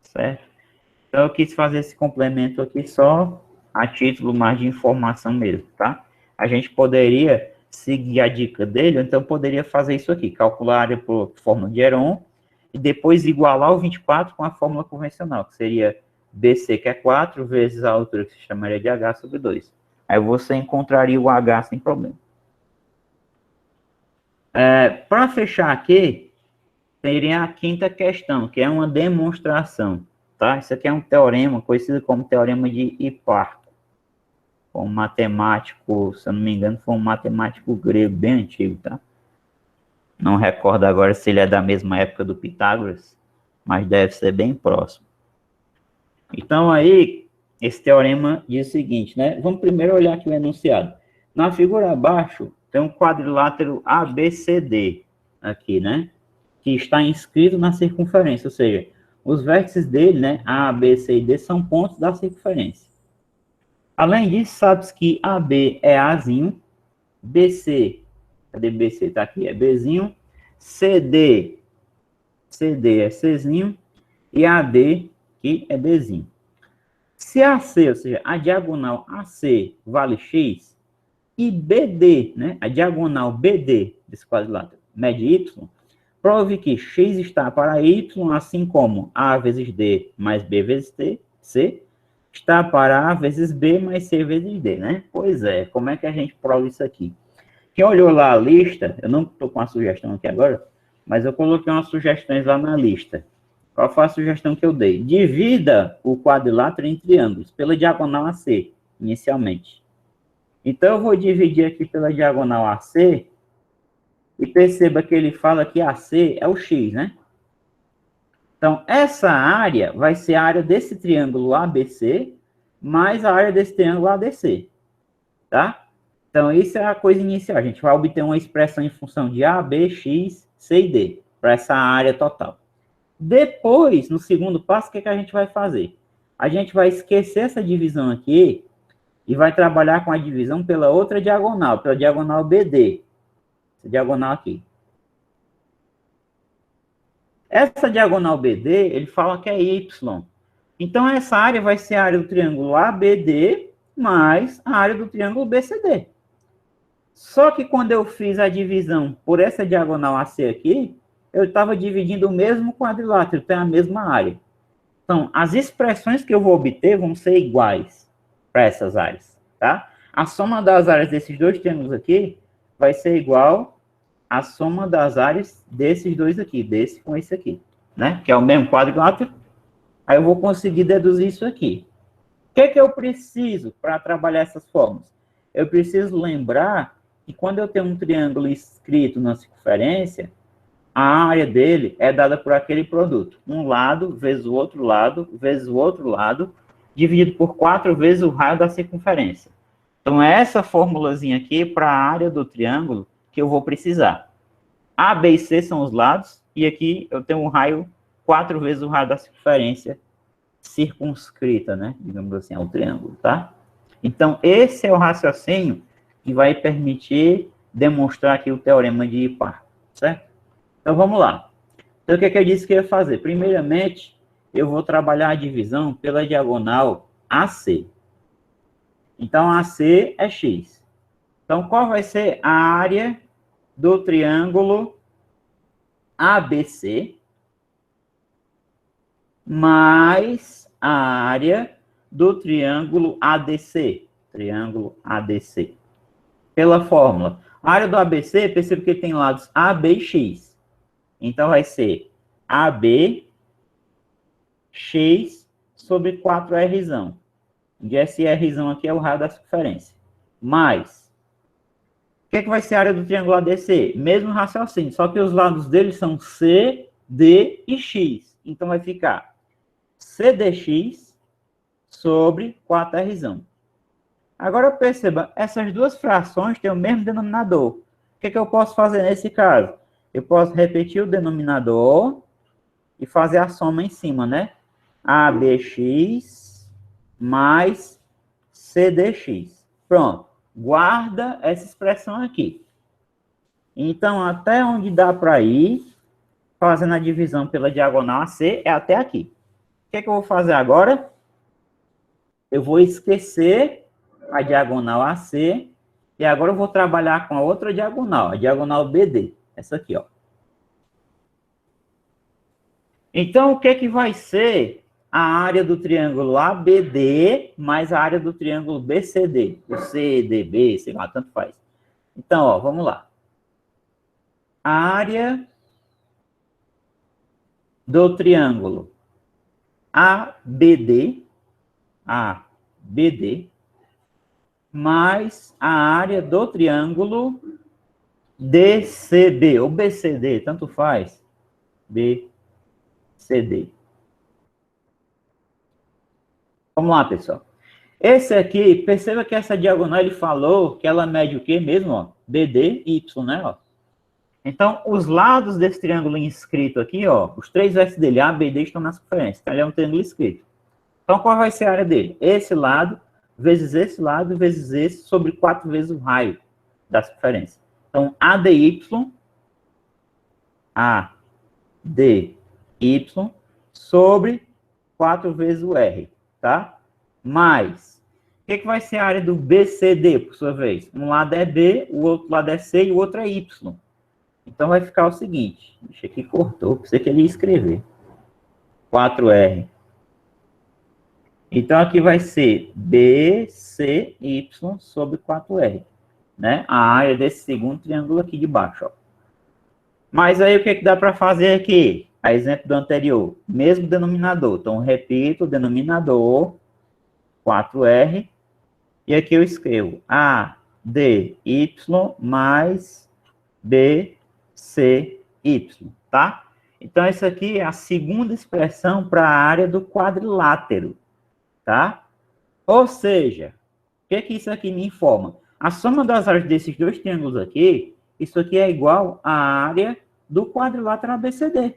Certo? Então, eu quis fazer esse complemento aqui só a título mais de informação mesmo, tá? A gente poderia seguir a dica dele, então poderia fazer isso aqui, calcular a área por fórmula de Heron, e depois igualar o 24 com a fórmula convencional, que seria BC, que é 4, vezes a altura que se chamaria de H sobre 2. Aí você encontraria o H sem problema. Para fechar aqui, teria a quinta questão, que é uma demonstração. Tá? Isso aqui é um teorema conhecido como teorema de Hiparco. Um matemático, se eu não me engano, foi um matemático grego bem antigo, tá? Não recordo agora se ele é da mesma época do Pitágoras, mas deve ser bem próximo. Então, aí, esse teorema diz o seguinte, né? Vamos primeiro olhar aqui o enunciado. Na figura abaixo, tem um quadrilátero ABCD, aqui, né? Que está inscrito na circunferência, ou seja, os vértices dele, né? A, B, C e D são pontos da circunferência. Além disso, sabe-se que AB é Azinho, BC, cadê BC? Tá aqui, é Bzinho, CD é Czinho, e AD, que é Dzinho. Se AC, ou seja, a diagonal AC vale X, e BD, né, a diagonal BD desse quadrilátero, mede Y, prove que X está para Y, assim como A vezes D mais B vezes C, está para A vezes B mais C vezes D, né? Pois é, como é que a gente prova isso aqui? Quem olhou lá a lista, eu não estou com a sugestão aqui agora, mas eu coloquei umas sugestões lá na lista. Qual foi a sugestão que eu dei? Divida o quadrilátero em triângulos, pela diagonal AC, inicialmente. Então, eu vou dividir aqui pela diagonal AC, e perceba que ele fala que AC é o X, né? Então, essa área vai ser a área desse triângulo ABC, mais a área desse triângulo ADC, tá? Então, isso é a coisa inicial. A gente vai obter uma expressão em função de A, B, X, C e D, para essa área total. Depois, no segundo passo, o que a gente vai fazer? A gente vai esquecer essa divisão aqui e vai trabalhar com a divisão pela outra diagonal, pela diagonal BD. Essa diagonal aqui. Essa diagonal BD, ele fala que é Y. Então, essa área vai ser a área do triângulo ABD mais a área do triângulo BCD. Só que quando eu fiz a divisão por essa diagonal AC aqui, eu estava dividindo o mesmo quadrilátero, tem a mesma área. Então, as expressões que eu vou obter vão ser iguais para essas áreas, tá? A soma das áreas desses dois triângulos aqui vai ser igual à soma das áreas desses dois aqui, desse com esse aqui, né? Que é o mesmo quadrilátero. Aí eu vou conseguir deduzir isso aqui. O que eu preciso para trabalhar essas formas? Eu preciso lembrar que quando eu tenho um triângulo escrito na circunferência, a área dele é dada por aquele produto. Um lado vezes o outro lado, vezes o outro lado, dividido por 4 vezes o raio da circunferência. Então, é essa formulazinha aqui para a área do triângulo que eu vou precisar. A, B e C são os lados, e aqui eu tenho um raio 4 vezes o raio da circunferência circunscrita, né? Digamos assim, ao triângulo, tá? Então, esse é o raciocínio que vai permitir demonstrar aqui o teorema de Hiparco, certo? Então, vamos lá. Então, o que eu disse que eu ia fazer? Primeiramente, eu vou trabalhar a divisão pela diagonal AC. Então, AC é X. Então, qual vai ser a área do triângulo ABC mais a área do triângulo ADC? Triângulo ADC. Pela fórmula. A área do ABC, perceba que tem lados A, B e X. Então, vai ser AB X sobre 4R. Onde esse R aqui é o raio da circunferência. Mais. O que vai ser a área do triângulo ADC? Mesmo raciocínio, só que os lados dele são C, D e X. Então, vai ficar CDX sobre 4R. Agora, perceba, essas duas frações têm o mesmo denominador. O que eu posso fazer nesse caso? Eu posso repetir o denominador e fazer a soma em cima, né? ABX mais CDX. Pronto. Guarda essa expressão aqui. Então, até onde dá para ir, fazendo a divisão pela diagonal AC, é até aqui. O que é que eu vou fazer agora? Eu vou esquecer a diagonal AC e agora eu vou trabalhar com a outra diagonal, a diagonal BD. Essa aqui, ó. Então, o que é que vai ser a área do triângulo ABD mais a área do triângulo BCD? O CDB, sei lá, tanto faz. Então, ó, vamos lá. A área do triângulo ABD mais a área do triângulo DCB, ou BCD, tanto faz. BCD. Vamos lá, pessoal. Esse aqui, perceba que essa diagonal, ele falou que ela mede o quê mesmo? Ó? BD e Y, né? Ó. Então, os lados desse triângulo inscrito aqui, ó, os três versos dele, A, B e D, estão na circunferência. Então, ele é um triângulo inscrito. Então, qual vai ser a área dele? Esse lado, vezes esse, sobre 4 vezes o raio da circunferência. Então, ADY sobre 4 vezes o R, tá? Mais, o que vai ser a área do BCD, por sua vez? Um lado é B, o outro lado é C e o outro é Y. Então, vai ficar o seguinte, deixa aqui, cortou, pensei que ele ia escrever. 4R. Então, aqui vai ser BCY sobre 4R, né? A área desse segundo triângulo aqui de baixo, ó. Mas aí, o que dá para fazer aqui? A exemplo do anterior, mesmo denominador. Então, repito, o denominador, 4R, e aqui eu escrevo ADY mais BCY, tá? Então, isso aqui é a segunda expressão para a área do quadrilátero, tá? Ou seja, o que isso aqui me informa? A soma das áreas desses dois triângulos aqui, isso aqui é igual à área do quadrilátero ABCD.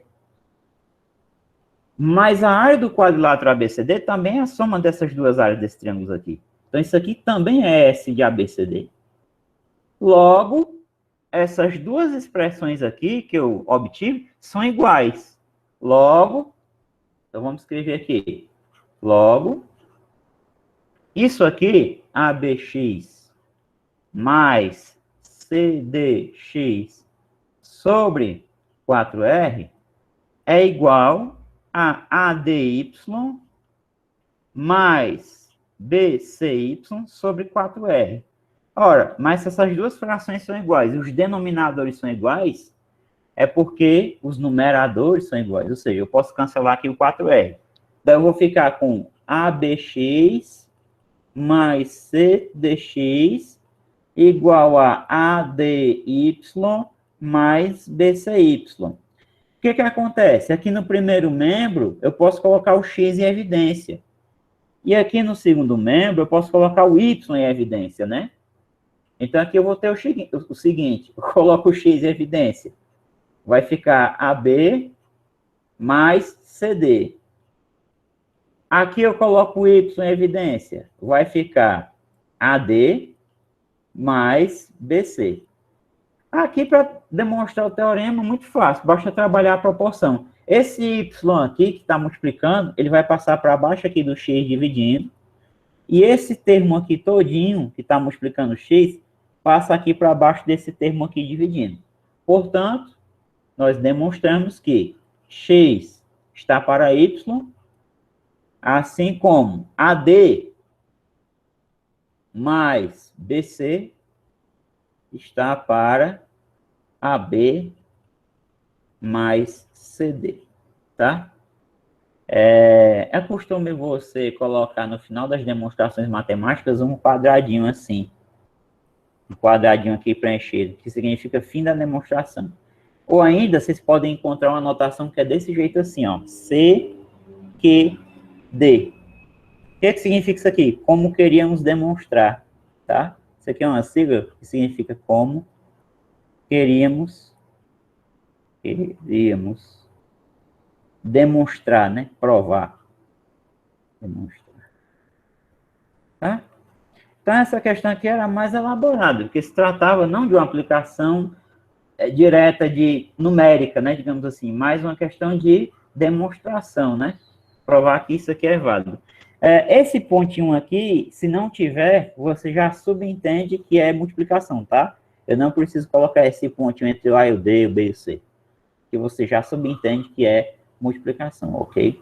Mas a área do quadrilátero ABCD também é a soma dessas duas áreas desses triângulos aqui. Então, isso aqui também é S de ABCD. Logo, essas duas expressões aqui que eu obtive são iguais. Logo, então vamos escrever aqui. Logo, isso aqui, ABX mais CDX sobre 4R é igual a ADY mais BCY sobre 4R. Ora, mas se essas duas frações são iguais e os denominadores são iguais, é porque os numeradores são iguais. Ou seja, eu posso cancelar aqui o 4R. Então, eu vou ficar com ABX mais CDX igual a ADY mais BCY. O que acontece? Aqui no primeiro membro, eu posso colocar o X em evidência. E aqui no segundo membro, eu posso colocar o Y em evidência, né? Então, aqui eu vou ter o seguinte, eu coloco o X em evidência. Vai ficar AB mais CD. Aqui eu coloco o Y em evidência. Vai ficar AD mais BC. Aqui, para demonstrar o teorema, muito fácil. Basta trabalhar a proporção. Esse Y aqui, que está multiplicando, ele vai passar para baixo aqui do X dividindo. E esse termo aqui todinho, que está multiplicando X, passa aqui para baixo desse termo aqui dividindo. Portanto, nós demonstramos que X está para Y, assim como AD mais BC está para AB mais CD, tá? É costume você colocar no final das demonstrações matemáticas um quadradinho assim. Um quadradinho aqui preenchido, que significa fim da demonstração. Ou ainda, vocês podem encontrar uma notação que é desse jeito assim, ó. C, Q, D. O que significa isso aqui? Como queríamos demonstrar, tá? Isso aqui é uma sigla que significa como queríamos demonstrar, né? Provar. Demonstrar. Tá? Então, essa questão aqui era mais elaborada, porque se tratava não de uma aplicação direta de numérica, né, digamos assim, mais uma questão de demonstração, né? Provar que isso aqui é válido. Esse pontinho aqui, se não tiver, você já subentende que é multiplicação, tá? Eu não preciso colocar esse pontinho entre o A e o D, o B e o C, que você já subentende que é multiplicação, ok?